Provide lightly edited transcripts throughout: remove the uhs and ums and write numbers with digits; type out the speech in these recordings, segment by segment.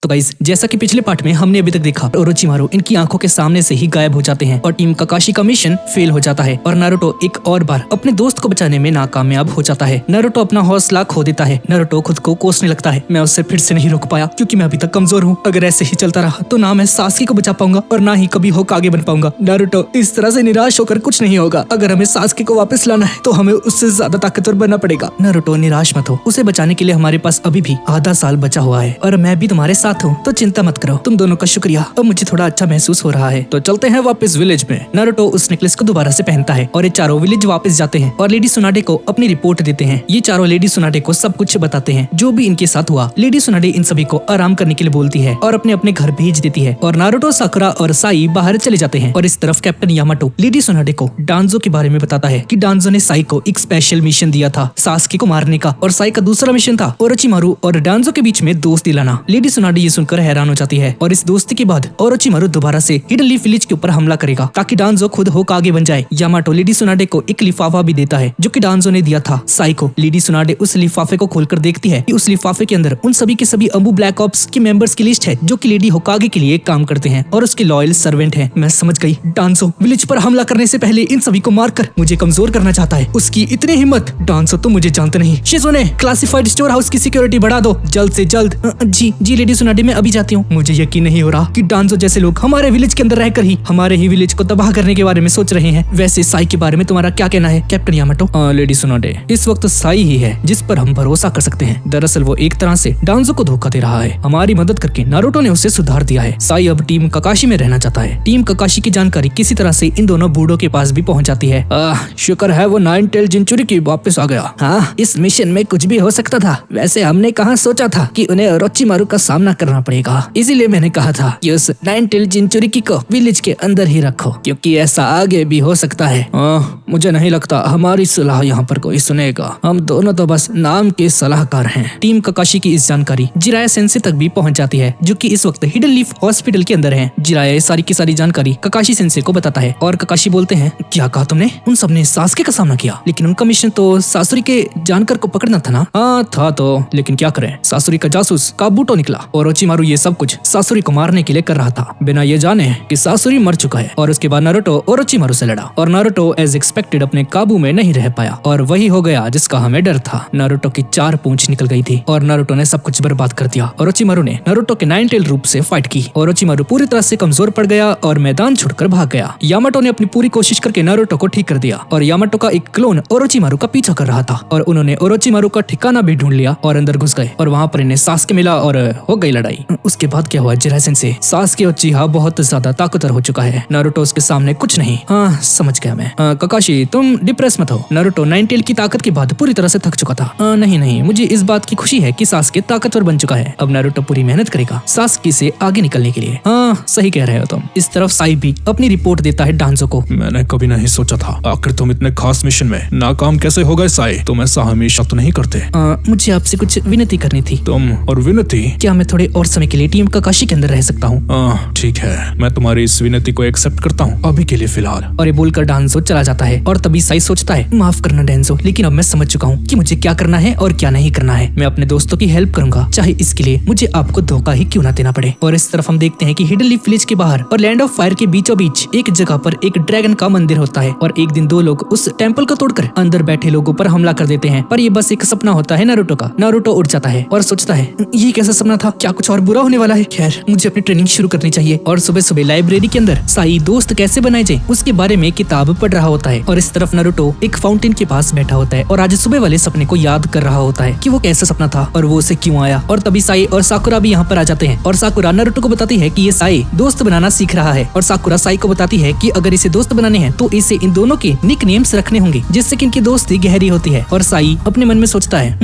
तो गाइस, जैसा कि पिछले पार्ट में हमने अभी तक देखा, ओरोचिमारू इनकी आंखों के सामने से ही गायब हो जाते हैं और टीम काकाशी का मिशन फेल हो जाता है और नारुतो एक और बार अपने दोस्त को बचाने में नाकामयाब हो जाता है। नारुतो अपना हौसला खो देता है। नारुतो खुद को कोसने लगता है, मैं उससे फिर से नहीं रोक पाया क्योंकि मैं अभी तक कमजोर हूँ। अगर ऐसे ही चलता रहा तो ना मैं सासकी को बचा पाऊंगा और ना ही कभी होकागे बन पाऊंगा। नारुतो, इस तरह से निराश होकर कुछ नहीं होगा। अगर हमें सासकी को वापस लाना है तो हमें उससे ज्यादा ताकतवर बनना पड़ेगा। नारुतो, निराश मत हो, उसे बचाने के लिए हमारे पास अभी भी आधा साल बचा हुआ है और मैं भी तुम्हारे साथ हूँ, तो चिंता मत करो। तुम दोनों का शुक्रिया, अब मुझे थोड़ा अच्छा महसूस हो रहा है। तो चलते हैं वापस विलेज में। नारुतो उस नेकलेस को दोबारा से पहनता है और ये चारों विलेज वापस जाते हैं और लेडी सुनाडे को अपनी रिपोर्ट देते हैं। ये चारों लेडी सुनाडे को सब कुछ बताते हैं जो भी इनके साथ हुआ। लेडी सुनाडे इन सभी को आराम करने के लिए बोलती है और अपने अपने घर भेज देती है और नारुतो, साकुरा और साई बाहर चले जाते हैं। और इस तरफ कैप्टन यामाटो लेडी सुनाडे को डांजो के बारे में बताता है कि डांजो ने साई को एक स्पेशल मिशन दिया था सासकी को मारने का और साई का दूसरा मिशन था ओरोचिमारू और डांजो के बीच में दोस्त दिलाना। लेडी सुनाडे ये सुनकर हैरान हो जाती है और इस दोस्ती के बाद ओरोचिमारू दोबारा से हिडन लीफ विलेज के ऊपर हमला करेगा ताकि डांजो खुद होकागे बन जाए। यामाटो लेडी सुनाडे को एक लिफाफा भी देता है जो कि डांजो ने दिया था साई को। लेडी सुनाडे उस लिफाफे को खोलकर देखती है कि उस लिफाफे के अंदर उन सभी के सभी अम्बू ब्लैक ऑप्स के मेंबर्स की लिस्ट है जो कि लेडी होकागे के लिए काम करते हैं और उसके लॉयल सर्वेंट हैं। मैं समझ गई, डांजो विलेज पर हमला करने से पहले इन सभी को मारकर मुझे कमजोर करना चाहता है। उसकी इतनी हिम्मत। डांजो, तुम मुझे जानते नहीं। शिज़ुने, क्लासिफाइड स्टोर हाउस की सिक्योरिटी बढ़ा दो जल्द से जल्द। जी लेडी सुनाडे, मैं अभी जाती हूँ। मुझे यकीन नहीं हो रहा कि डांजो जैसे लोग हमारे विलेज के अंदर रहकर ही हमारे ही विलेज को तबाह करने के बारे में सोच रहे हैं। वैसे साई के बारे में तुम्हारा क्या कहना है कैप्टन यामाटो? लेडी सुनाडे, इस वक्त साई ही है जिस पर हम भरोसा कर सकते हैं। दरअसल वो एक तरह से डांजो को धोखा दे रहा है। हमारी मदद करके नारुतो ने उसे सुधार दिया है। साई अब टीम काकाशी में रहना चाहता है। टीम काकाशी की जानकारी किसी तरह से इन दोनों बूढ़ों के पास भी पहुंच जाती है। शुक्र है वो 9 टेल जिंचुरिकी वापस आ गया। हाँ, इस मिशन में कुछ भी हो सकता था। वैसे हमने कहाँ सोचा था कि उन्हें ओरोचिमारू का सामना करना पड़ेगा, इसीलिए मैंने कहा था कि उस 9 टेल जिंचुरिकी को विलेज के अंदर ही रखो क्योंकि ऐसा आगे भी हो सकता है। मुझे नहीं लगता हमारी सलाह यहाँ पर कोई सुनेगा। हम दोनों तो बस नाम के सलाहकार हैं। टीम काकाशी की इस जानकारी जिराया सेंसे तक भी पहुंच जाती है जो कि इस वक्त हिडन लीफ हॉस्पिटल के अंदर है। जिराया सारी की सारी जानकारी काकाशी सेंसे को बताता है और काकाशी बोलते हैं, क्या कहा तुमने? उन सब ने सासके का सामना किया, लेकिन उनका मिशन तो सासुरी के जानकर को पकड़ना था ना? हाँ था तो, लेकिन क्या करें, सासुरी का जासूस काबूटो निकला और ओरोचिमारू ये सब कुछ सासुरी को मारने के लिए कर रहा था बिना ये जाने कि सासुरी मर चुका है। और उसके बाद नारुतो ओरोचिमारू से लड़ा और नारुतो एज एक्सपेक्टेड अपने काबू में नहीं रह पाया और वही हो गया जिसका हमें डर था। नारुतो की 4 पूंछ निकल गई थी और नारुतो ने सब कुछ बर्बाद कर दिया। ओरोचिमारू ने नारुतो के 9 टेल रूप से फाइट की। ओरोचिमारू पूरी तरह से कमजोर पड़ गया और मैदान छोड़कर भाग गया। यामाटो ने अपनी पूरी कोशिश करके नारुतो को ठीक कर दिया और यामाटो का एक क्लोन ओरोचिमारू का पीछा कर रहा था और उन्होंने ओरोचिमारू का ठिकाना भी ढूंढ लिया और अंदर घुस गए और वहाँ पर इन्हें सासके मिला और हो गई लड़ाई। उसके बाद क्या हुआ जिराया सेंसे? सासके उचिहा बहुत ज्यादा ताकतवर हो चुका है। नारुतो उसके सामने कुछ नहीं। हाँ, समझ गया मैं। काकाशी, तुम डिप्रेस मत हो। नारुतो 9 टेल की ताकत के बाद पूरी तरह से थक चुका था। नहीं, मुझे इस बात की खुशी है कि सासके ताकतवर बन चुका है। अब नारुतो पूरी मेहनत करेगा सासकी से आगे निकलने के लिए। हाँ, सही कह रहे हो तुम। इस तरफ साई भी अपनी रिपोर्ट देता है डांजो को। मैंने कभी नहीं सोचा था आखिर तुम इतने खास मिशन में नाकाम कैसे हो गए साई? तुम ऐसा हमेशा तो नहीं करते। मुझे आपसे कुछ विनती करनी थी। तुम? और विनती? क्या मैं थोड़े और समय के लिए टीम काकाशी के अंदर रह सकता हूँ? ठीक है, मैं तुम्हारी इस विनती को एक्सेप्ट करता हूँ अभी के लिए फिलहाल। और ये बोलकर डांजो चला जाता है और तभी साई सोचता है, माफ करना डांजो, लेकिन अब मैं समझ चुका हूँ कि मुझे क्या करना है और क्या नहीं करना है। मैं अपने दोस्तों की हेल्प करूंगा, चाहे इसके लिए मुझे आपको धोखा ही क्यों ना देना पड़े। और इस तरफ हम देखते हैं कि हिडन लीफ विलेज के बाहर और लैंड ऑफ फायर के बीचों बीच एक जगह पर एक ड्रैगन का मंदिर होता है और एक दिन 2 लोग उस टेम्पल को तोड़कर अंदर बैठे लोगों पर हमला कर देते हैं। पर ये बस एक सपना होता है नारुतो का। नारुतो उठ जाता है और सोचता है, ये कैसा सपना था? क्या कुछ और बुरा होने वाला है? खैर, मुझे अपनी ट्रेनिंग शुरू करनी चाहिए। और सुबह सुबह लाइब्रेरी के अंदर साई दोस्त कैसे बनाए जाए उसके बारे में किताब पढ़ रहा होता है और इस तरफ नारुतो एक फाउंटेन के पास बैठा होता है और आज सुबह वाले सपने को याद कर रहा होता है कि वो कैसा सपना था और वो उसे क्यों आया। और तभी साई और साकुरा भी यहाँ पर आ जाते हैं और साकुरा नारुतो को बताती है कि ये साई दोस्त बनाना सीख रहा है और साकुरा साई को बताती है कि अगर इसे दोस्त बनाने हैं तो इसे इन दोनों के निक नेम्स रखने होंगे जिससे कि इनकी दोस्ती गहरी होती है। और साई अपने मन में सोचता है,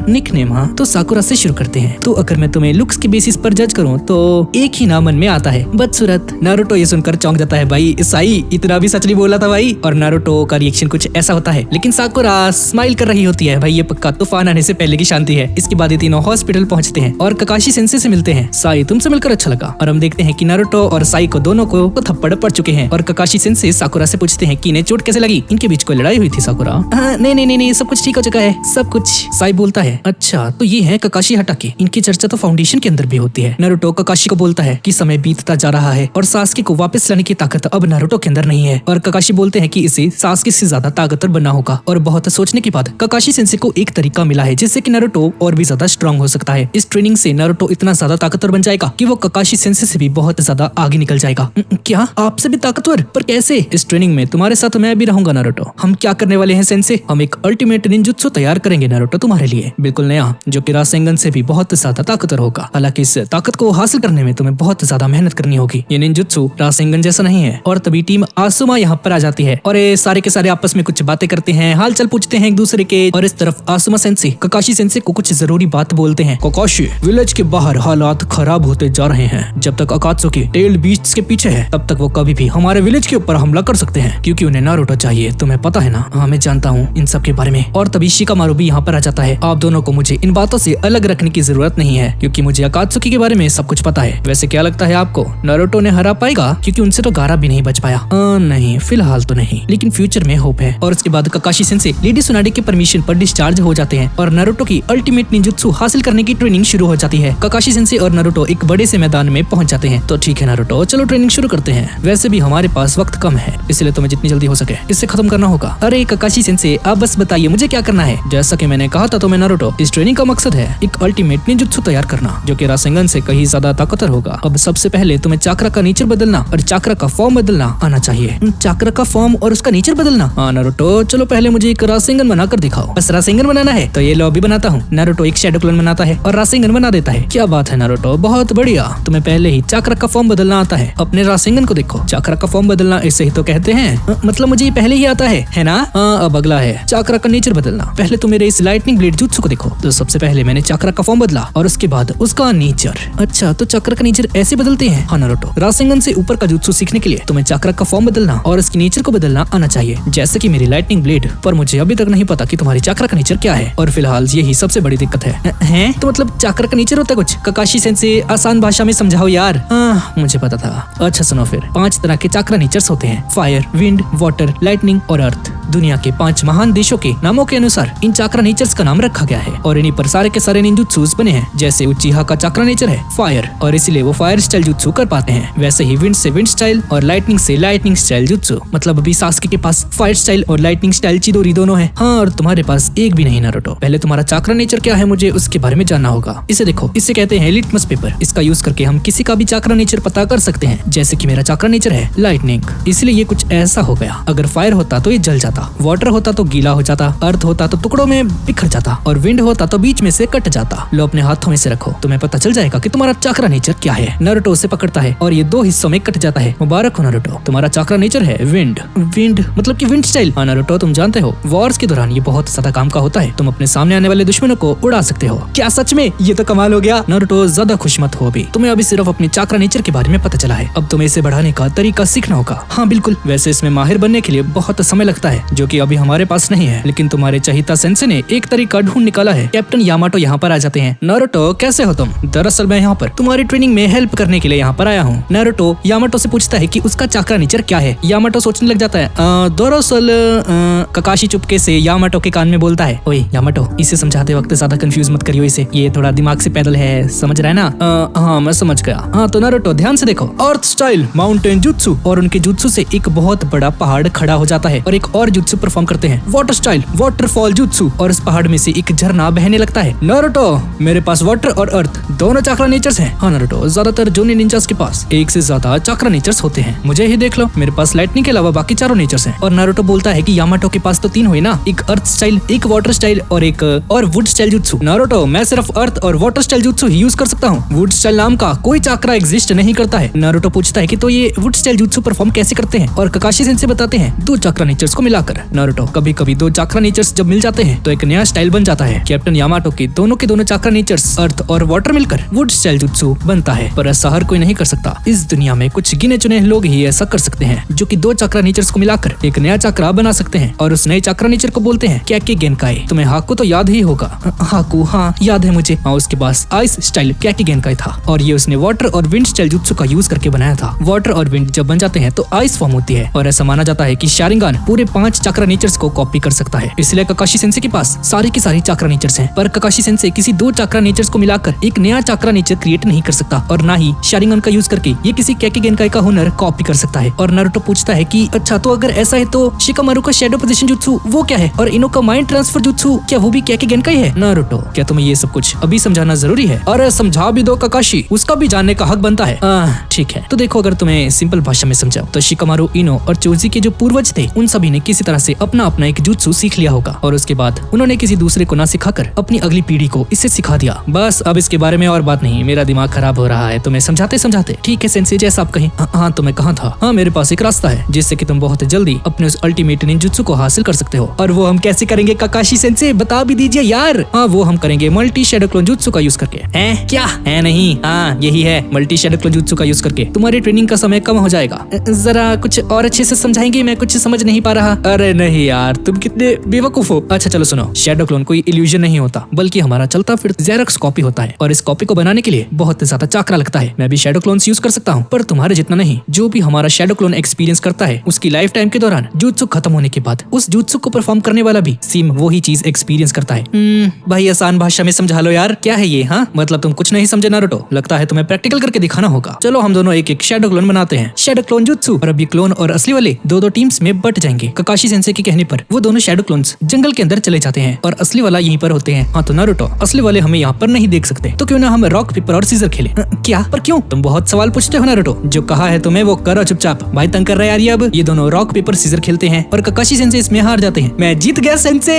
निक नेम, हाँ, तो साकुरा से शुरू करते हैं। तो अगर मैं तुम्हें लुक्स के बेसिस पर जज करूँ तो एक ही नाम मन में आता है, बदसूरत। नारुतो ये सुनकर चौंक जाता है, भाई साई इतना भी सच नहीं बोला था भाई। और नारुतो का रिएक्शन कुछ ऐसा होता है, लेकिन साकुरा स्माइल कर रही होती है, भाई ये पक्का तूफान आने से पहले की शांति है। इसके बाद ये तीनों हॉस्पिटल पहुंचते हैं और काकाशी सेंसे से मिलते हैं। साई, तुमसे मिलकर अच्छा लगा। और हम देखते हैं कि नारुतो और साई को दोनों को थप्पड़ पड़ चुके हैं और काकाशी सेंसे साकुरा से पूछते हैं कि इन्हें चोट कैसे लगी, इनके बीच कोई लड़ाई हुई थी? साकुरा, नहीं, सब कुछ ठीक हो चुका है, सब कुछ। साई बोलता है, अच्छा तो ये है काकाशी हटाके, इनकी चर्चा तो फाउंडेशन के अंदर भी होती है। नारुतो ककाशी को बोलता है कि समय बीतता जा रहा है और सास्के को वापस लाने की ताकत अब नारुतो के अंदर नहीं है और ककाशी बोलते हैं कि इसे सास्के से ज्यादा ताकतवर बनना होगा और बहुत सोचने के बाद ककाशी सेंसे को एक तरीका मिला है जिससे कि नारुतो और भी ज्यादा स्ट्रांग हो सकता है। इस ट्रेनिंग से नारुतो इतना ज्यादा ताकतवर बन जाएगा कि वो ककाशी सेंसे से भी बहुत ज्यादा आगे निकल जाएगा। क्या आपसे भी ताकतवर? पर कैसे? इस ट्रेनिंग में तुम्हारे साथ मैं भी रहूंगा नारुतो। हम क्या करने वाले हैं सेंसे? हम एक अल्टीमेट निंजुत्सु तैयार करेंगे नारुतो तुम्हारे लिए, बिल्कुल नया, जो कि रासेंगन से भी बहुत ज्यादा ताकतवर होगा। हालांकि इस ताकत को हासिल करने में तुम्हें बहुत ज्यादा मेहनत करनी होगी। ये निंजुत्सु रासेंगन जैसा नहीं है। और तभी टीम आसुमा यहाँ पर आ जाती है और ये सारे के सारे आपस में कुछ बातें करते हैं, हालचाल पूछते हैं एक दूसरे के। और इस तरफ आसुमा सेंसे ककाशी सेंसे को कुछ जरूरी बात बोलते हैं। ककाशी, विलेज के बाहर हालात खराब होते जा रहे हैं। जब तक अकात्सुकी टेल्ड बीस्ट्स के पीछे है तब तक वो कभी भी हमारे विलेज के ऊपर हमला कर सकते हैं क्योंकि उन्हें नारुतो चाहिए। तुम्हें पता है ना? हाँ मैं जानता हूँ इन सब के बारे में। और तभी शिकामारु भी यहाँ पर आ जाता है। आप दोनों को मुझे इन बातों से अलग रखने की जरूरत नहीं है क्योंकि मुझे अकात्सुकी के बारे में सब कुछ पता है। वैसे क्या लगता है आपको, नारुतो ने हरा पाएगा? क्योंकि उनसे तो गारा भी नहीं बच पाया। नहीं, फिलहाल तो नहीं, लेकिन फ्यूचर में होप है। और उसके बाद ककाशी सेंसे लेडी सुनाडे के परमिशन पर डिस्चार्ज हो जाते हैं और नारुतो की अल्टीमेट निंजुत्सु हासिल करने की ट्रेनिंग शुरू हो जाती है। ककाशी सेंसे और नारुतो एक बड़े से मैदान में पहुंच जाते हैं। तो ठीक है नारुतो, चलो ट्रेनिंग शुरू करते हैं। वैसे भी हमारे पास वक्त कम है, इसलिए तुम्हें जितनी जल्दी हो सके इससे खत्म करना होगा। अरे ककाशी सेंसे, आप बस बताइए मुझे क्या करना है। जैसा कि मैंने कहा था तुम्हें नारुतो, इस ट्रेनिंग का मकसद है एक अल्टीमेट निंजुत्सु तैयार करना जो कि रासेंगन से कहीं ज्यादा ताकतवर होगा। अब सबसे पहले तुम्हें चाक्रा का नेचर बदलना और चाक्रा का फॉर्म बदलना आना चाहिए। चाक्रा का फॉर्म और उसका नेचर बदलना? हाँ नारुतो, चलो पहले मुझे एक रासेंगन बनाकर दिखाओ। बस रासेंगन बनाना है तो ये लो अभी बनाता हूँ। नारुतो एक शैडो क्लोन बनाता है और रासेंगन बना देता है। क्या बात है नारुतो, बहुत बढ़िया। तुम्हें पहले ही चाक्रा का फॉर्म बदलना आता है। अपने रासेंगन को देखो, चाक्रा का फॉर्म बदलना इसे ही तो कहते हैं। मतलब मुझे ये पहले ही आता है ना? अब अगला है चाक्रा का नेचर बदलना। पहले तो मेरे इस लाइटनिंग ब्लेड जुत्सु को देखो। तो सबसे पहले मैंने चाक्रा का फॉर्म बदला और उसके बाद उसका नेचर। अच्छा, तो चाक्रा का नेचर ऐसे बदलते हैं? हाँ नारुतो, रासेंगन से ऊपर का जुत्सु सीखने के लिए तुम्हें चाक्रा का फॉर्म बदलना और उसके नेचर को बदलना आना चाहिए, जैसे कि मेरी लाइटनिंग ब्लेड। पर मुझे अभी तक नहीं पता कि तुम्हारी चाक्रा का नेचर क्या है और फिलहाल यही सबसे बड़ी दिक्कत है। तो मतलब चाक्रा का नेचर होता है कुछ? ककाशी सेंसे आसान भाषा में समझाओ यार। मुझे पता था। अच्छा सुनो फिर, 5 तरह के चाक्रा नेचर्स होते हैं, फायर, विंड, वाटर, लाइटनिंग और अर्थ। दुनिया के 5 महान देशों के नामों के अनुसार इन चाक्रा नेचर्स का नाम रखा गया है और इन्हीं पर सारे के सारे निंजुत्सुस बने हैं। जैसे उचिहा का चाक्रा नेचर है फायर और इसलिए वो फायर स्टाइल जुत्सु कर पाते हैं। वैसे ही विंड से विंड स्टाइल और लाइटनिंग से लाइटनिंग स्टाइल जुत्सु। मतलब अभी सास्के के पास फायर स्टाइल और लाइटनिंग स्टाइल चिदोरी दोनों है। हाँ, और तुम्हारे पास एक भी नहीं नारुतो। पहले तुम्हारा चाक्रा नेचर क्या है मुझे उसके बारे में जानना होगा। इसे देखो, इसे कहते हैं लिटमस पेपर। इसका यूज करके हम किसी का भी चाक्रा नेचर पता कर सकते हैं। जैसे कि मेरा चाक्रा नेचर है लाइटनिंग, इसलिए ये कुछ ऐसा हो गया। अगर फायर होता तो ये जल जाता, वाटर होता तो गीला हो जाता, अर्थ होता तो टुकड़ों में बिखर जाता और विंड होता तो बीच में से कट जाता। लो अपने हाथों में से रखो, तुम्हें पता चल जाएगा कि तुम्हारा चाक्रा नेचर क्या है। नारुतो उसे पकड़ता है और ये 2 हिस्सों में कट जाता है। मुबारक हो नारुतो, तुम्हारा चाक्रा नेचर है विंड। विंड मतलब कि विंड स्टाइल। हाँ नारुतो, तुम जानते हो वॉर्स के दौरान ये बहुत ज्यादा काम का होता है। तुम अपने सामने आने वाले दुश्मनों को उड़ा सकते हो। क्या सच में? ये तो कमाल हो गया। नारुतो ज्यादा खुश मत हो, अभी तुम्हें अभी सिर्फ अपने चाक्रा नेचर के बारे में पता चला है। अब तुम्हें इसे बढ़ाने का तरीका सीखना होगा। हाँ बिल्कुल, वैसे इसमें माहिर बनने के लिए बहुत समय लगता है जो कि अभी हमारे पास नहीं है, लेकिन तुम्हारे चाहिता सेंसे ने एक तरीका ढूंढ निकाला है। कैप्टन यामाटो यहाँ पर आ जाते हैं। नारुतो कैसे हो तुम? दरअसल मैं यहाँ पर तुम्हारी ट्रेनिंग में हेल्प करने के लिए यहाँ पर आया हूँ। नारुतो यामाटो से पूछता है कि उसका चाक्रा नेचर क्या है। यामाटो सोचने लग जाता है। दरअसल ककाशी चुपके से यामाटो के कान में बोलता है, ओए यामाटो, इसे समझाते वक्त ज्यादा कंफ्यूज मत करियो इसे, ये थोड़ा दिमाग से पैदल है, समझ रहा है ना? हाँ मैं समझ गया। हाँ तो नारुतो ध्यान से देखो, अर्थ स्टाइल माउंटेन जुत्सु, और उनके जुत्सु से एक बहुत बड़ा पहाड़ खड़ा हो जाता है और एक और जुत्सु परफॉर्म करते हैं। वाटर स्टाइल वाटरफॉल जुत्सु, और इस पहाड़ में से एक झरना बहने लगता है। नारुतो, मेरे पास वाटर और अर्थ दोनों चाक्रा नेचर्स हैं। हाँ नारुतो, ज्यादातर जोनी निंजास के पास एक से ज्यादा चाक्रा नेचर्स होते हैं। मुझे ही देख लो, मेरे पास लाइटनिंग के अलावा बाकी चारों नेचर्स हैं। और नारुतो बोलता है कि यामाटो के पास तो 3 हुए ना, एक अर्थ स्टाइल, एक वाटर स्टाइल और एक और वुड स्टाइल जुत्सु। नारुतो, मैं सिर्फ अर्थ और वाटर स्टाइल जुत्सु ही यूज कर सकता हूँ। वुड स्टाइल नाम का कोई चाक्रा एग्जिस्ट नहीं करता है। नारुतो पूछता है कि तो ये वुड स्टाइल जुत्सु परफॉर्म कैसे करते हैं, और ककाशी सेंसे बताते हैं 2 चाक्रा नेचर्स को मिलाकर। नारुतो, कभी कभी 2 चाक्रा नेचर्स जब मिल जाते हैं तो एक नया स्टाइल बन जाता है। कैप्टन यामाटो के दोनों चाक्रा नेचर्स अर्थ और वाटर मिलकर वुड स्टाइल जुत्सु बनता है, पर ऐसा हर कोई नहीं कर सकता। इस दुनिया में कुछ गिने चुने लोग ही ऐसा कर सकते हैं जो कि 2 चाक्रा नेचर्स को मिलाकर एक नया चाक्रा बना सकते हैं, और उस नए चाक्रा नेचर को बोलते हैं क्याकी गेनकाई। तुम्हें हाकू तो याद ही होगा। हाकू, हाँ याद है मुझे। हाँ, उसके पास आइस स्टाइल क्याकी गेनकाई था और ये उसने वाटर और विंड स्टाइल जुत्सु का यूज करके बनाया था। वाटर और विंड जब बन जाते हैं तो आइस फॉर्म होती है, और ऐसा माना जाता है कि शारिंगान पूरे 5 चाक्रा नेचर्स को कॉपी कर सकता है। इसलिए ककाशी सेंसे के पास सारी की सारी चाक्रा नेचर्स हैं, पर ककाशी सेंसे किसी 2 चाक्रा नेचर्स को मिलाकर एक नया चाक्रा नेचर क्रिएट नहीं कर सकता और ना ही शारिंगन का यूज करके ये किसी कैके गेनकाई का हुनर कॉपी कर सकता है। और नारुतो पूछता है कि अच्छा तो अगर ऐसा है तो शिकामारू का शैडो पोजीशन जुत्सु वो क्या है, और इनो का माइंड ट्रांसफर जुत्सु क्या वो भी कैके गेनकाई है? नारुतो, क्या तुम्हें ये सब कुछ अभी समझाना जरूरी है? अरे समझा भी दो काकाशी, उसका भी जानने का हक बनता है। ठीक है, तो देखो अगर तुम्हें सिंपल भाषा में समझाओ तो शिकामारू, इनो और चोजी के जो पूर्वज थे उन सभी ने किसी तरह से अपना अपना एक जुत्सु सीख लिया होगा और उसके बाद उन्होंने किसी दूसरे को ना सिखाकर अपनी अगली पीढ़ी को इसे सिखा दिया। बस अब इसके बारे में और बात नहीं, मेरा दिमाग खराब हो रहा है तुम्हें समझाते समझाते। ठीक है सेंसे, जैसा आप कहें। हाँ तो मैं कहा था, हाँ मेरे पास एक रास्ता है जिससे कि तुम बहुत जल्दी अपने उस अल्टीमेट निंजुत्सु को हासिल कर सकते हो। और वो हम कैसे करेंगे काकाशी सेंसे, बता भी दीजिए यार। हाँ वो हम करेंगे मल्टी शैडो क्लोन जुत्सु का यूज करके। हैं क्या है? नहीं, हाँ यही है, मल्टी शैडो क्लोन जुत्सु का यूज करके तुम्हारी ट्रेनिंग का समय कम हो जाएगा। जरा कुछ और अच्छे से समझाएंगे, मैं कुछ समझ नहीं पा रहा। अरे नहीं यार, तुम कितने बेवकूफ हो। अच्छा चलो सुनो, शैडो क्लोन कोई इल्यूजन नहीं होता बल्कि हमारा चलता फिर जेरॉक्स कॉपी होता है और इस कॉपी को बनाने के लिए बहुत ज्यादा चाकरा लगता है। मैं भी शैडो क्लोन्स यूज कर सकता हूँ पर तुम्हारे जितना नहीं। जो भी हमारा शैडो क्लोन एक्सपीरियंस करता है उसकी लाइफ टाइम के दौरान जुत्सु खत्म होने के बाद उस जुत्सु को परफॉर्म करने वाला भी सेम वही चीज एक्सपीरियंस करता है। भाई आसान भाषा में समझा लो यार, क्या है ये? हाँ मतलब तुम कुछ नहीं समझे नारुतो, लगता है तुम्हें प्रैक्टिकल करके दिखाना होगा। चलो हम दोनों एक एक शैडो क्लोन बनाते हैं, शैडो क्लोन जुत्सु। और अब ये क्लोन और असली वाले दो दो टीम्स में बट जाएंगे। काकाशी सेंसे के कहने पर वो दोनों शैडो क्लोन्स जंगल के अंदर चले जाते हैं और असली वाला यहीं पर होते हैं। हाँ तो नारुतो, असली वाले हमें यहाँ पर नहीं देख सकते तो क्यों ना हम रॉक पेपर और सीजर खेले? क्या? पर क्यों? तुम बहुत सवाल पूछते हो नारुतो, जो कहा है तुम्हें वो करो चुपचाप। भाई तंग कर रहा है यार ये। अब ये दोनों रॉक पेपर सीजर खेलते हैं और काकाशी सेंसे इसमें हार जाते हैं। मैं जीत गया सेंसे।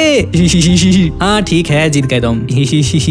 हाँ ठीक है, जीत गए तुम।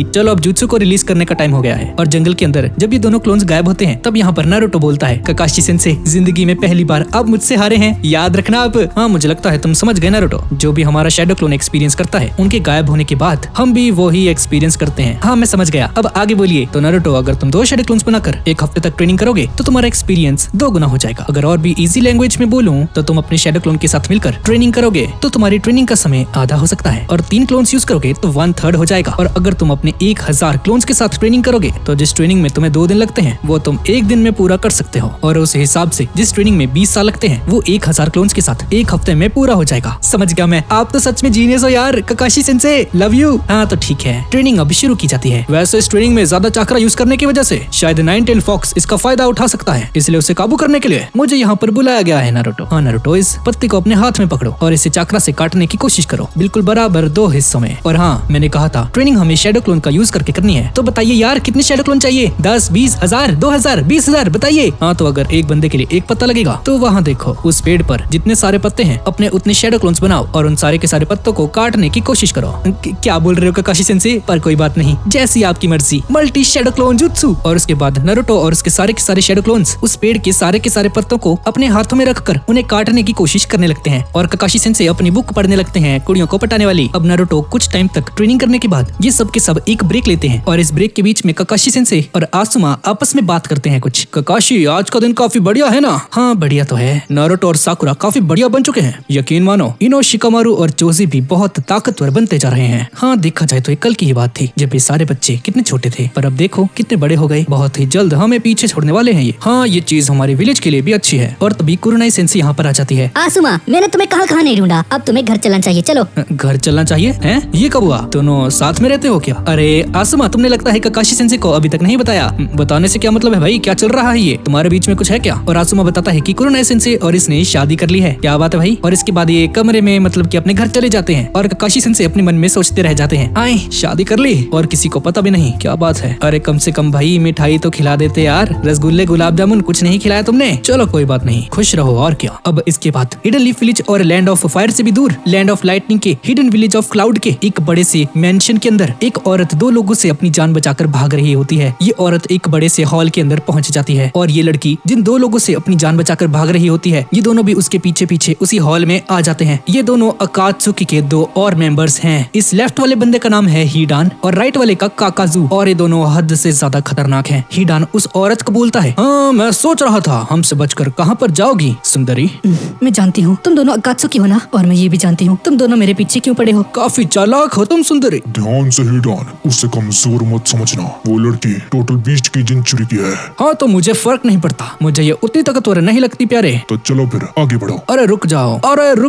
चलो अब जुत्सु को रिलीज करने का टाइम हो गया है। और जंगल के अंदर जब ये दोनों क्लोन्स गायब होते हैं तब यहाँ पर नारुतो बोलता है, काकाशी सेंसे जिंदगी में पहली बार आप मुझसे हारे हैं, याद रखना आप। हाँ मुझे लगता है तुम समझ गए नारुतो, जो भी हमारा शैडो क्लोन एक्सपीरियंस करता है उनके गायब होने के बाद हम भी वो ही एक्सपीरियंस करते हैं। हाँ मैं समझ गया, अब आगे बोलिए। तो नारुतो, अगर तुम 2 शैडो क्लोन्स बनाकर 1 हफ्ते तक ट्रेनिंग करोगे तो तुम्हारा एक्सपीरियंस 2 गुना हो जाएगा। अगर और भी इजी लैंग्वेज में बोलूं तो तुम अपने शैडो क्लोन के साथ मिलकर ट्रेनिंग करोगे तो तुम्हारी ट्रेनिंग का समय आधा हो सकता है और 3 क्लोन्स यूज करोगे तो 1/3 हो जाएगा। और अगर तुम अपने 1000 क्लोन्स के साथ ट्रेनिंग करोगे तो जिस ट्रेनिंग में तुम्हें 2 दिन लगते हैं वो तुम 1 दिन में पूरा कर सकते हो। और उस हिसाब से जिस ट्रेनिंग में 20 साल लगते हैं वो 1000 क्लोन्स के साथ 1 हफ्ते में पूरा हो जाएगा। समझ गया मैं, आप तो सच में जीनियस हो यार काकाशी सेंसे, लव यू। हाँ तो ठीक है, ट्रेनिंग अब शुरू की जाती है। वैसे इस ट्रेनिंग में ज्यादा चाकरा यूज करने की वजह से शायद 9-10 फॉक्स इसका फायदा उठा सकता है, इसलिए उसे काबू करने के लिए मुझे यहाँ पर बुलाया गया है नारुतो। हाँ नारुतो, इस पत्ती को अपने हाथ में पकड़ो और इसे चाकरा से काटने की कोशिश करो, बिल्कुल बराबर 2 हिस्सों में। और हाँ मैंने कहा था ट्रेनिंग हमें शैडो क्लोन का यूज करके करनी है, तो बताइए यार कितने शैडो क्लोन चाहिए? 10, 20, 1000, 2000, 20,000 बताइए। हाँ तो अगर एक बंदे के लिए 1 पत्ता लगेगा तो वहाँ देखो उस पेड़ पर जितने सारे पत्ते हैं अपने उतने शैडो क्लोन्स बनाओ और उन सारे के सारे पत्तों को काटने की कोशिश करो। क्या बोल रहे हो काकाशी सेंसे? पर कोई बात नहीं, जैसी आपकी मर्जी, मल्टी शैडो क्लोन जुत्सु। और उसके बाद नारुतो और उसके सारे के सारे शैडो क्लोन्स उस पेड़ के सारे पत्तों को अपने हाथों में रखकर उन्हें काटने की कोशिश करने लगते हैं और काकाशी सेंसे अपनी बुक पढ़ने लगते हैं, कुड़ियों को पटाने वाली। अब नारुतो कुछ टाइम तक ट्रेनिंग करने के बाद ये सब के सब एक ब्रेक लेते हैं और इस ब्रेक के बीच में काकाशी सेंसे और आसुमा आपस में बात करते हैं कुछ। काकाशी, आज का दिन काफी बढ़िया है ना? हाँ बढ़िया तो है। नारुतो और साकुरा काफी बढ़िया बन चुके हैं, यकीन मानो। इनो, शिकामारू और चोजी भी बहुत ताकतवर बनते जा रहे हैं। हाँ देखा जाए तो ये कल की ही बात थी जब ये सारे बच्चे कितने छोटे थे, पर अब देखो कितने बड़े हो गए। बहुत ही जल्द हमें पीछे छोड़ने वाले हैं ये। हाँ ये चीज हमारे विलेज के लिए भी अच्छी है। और तभी कुरुनाई सेंसे यहाँ पर आ जाती है। आसुमा, मैंने तुम्हें कहाँ नहीं ढूंढा, अब तुम्हें घर चलना चाहिए, चलो। घर चलना चाहिए? हैं? ये कब हुआ? दोनों साथ में रहते हो क्या? अरे आसुमा, तुमने लगता है काकाशी सेंसे को अभी तक नहीं बताया। बताने से क्या मतलब है भाई, क्या चल रहा है ये? तुम्हारे बीच में कुछ है क्या? और आसुमा बताता है कि कुरुनाई सेंसे और इसने शादी कर ली है। क्या बात है भाई? और इसके बाद ये कमरे में मतलब कि अपने घर चले जाते हैं और काकाशी सेंसे अपने मन में सोचते रह जाते हैं, आए शादी कर ली और किसी को पता भी नहीं। क्या बात है? अरे कम से कम भाई मिठाई तो खिला देते यार, रसगुल्ले गुलाब जामुन कुछ नहीं खिलाया तुमने। चलो कोई बात नहीं, खुश रहो और क्या। अब इसके बाद हिडन लीफ विलेज और लैंड ऑफ फायर से भी दूर लैंड ऑफ लाइटनिंग के हिडन विलेज ऑफ क्लाउड के एक बड़े से मेंशन के अंदर एक औरत 2 लोगों से अपनी जान बचाकर भाग रही होती है। ये औरत एक बड़े से हॉल के अंदर पहुंच जाती है और ये लड़की जिन 2 लोगों से अपनी जान बचाकर भाग रही होती है ये दोनों भी उसके पीछे पीछे उसी हॉल में आ जाते हैं। ये दोनों अकात्सुकी के 2 और मेंबर्स हैं। इस लेफ्ट वाले बंदे का नाम है हिडान और राइट वाले का काकाजू, और ये दोनों हद से ज्यादा खतरनाक हैं। हिडान उस औरत को बोलता है, हाँ मैं सोच रहा था हमसे बचकर कहाँ पर जाओगी सुंदरी? मैं जानती हूँ तुम दोनों अकात्सुकी हो ना, और मैं ये भी जानती हूँ तुम दोनों मेरे पीछे क्यों पड़े हो। काफी चालाक हो तुम सुंदरी। ध्यान से हिडान, उससे कमजोर मत समझना, वो लड़की टोटल बीस्ट की जिन चुरी की है। हाँ तो मुझे फर्क नहीं पड़ता, मुझे ये उतनी ताकतवर नहीं लगती प्यारे। तो चलो फिर आगे बढ़ो। अरे रुक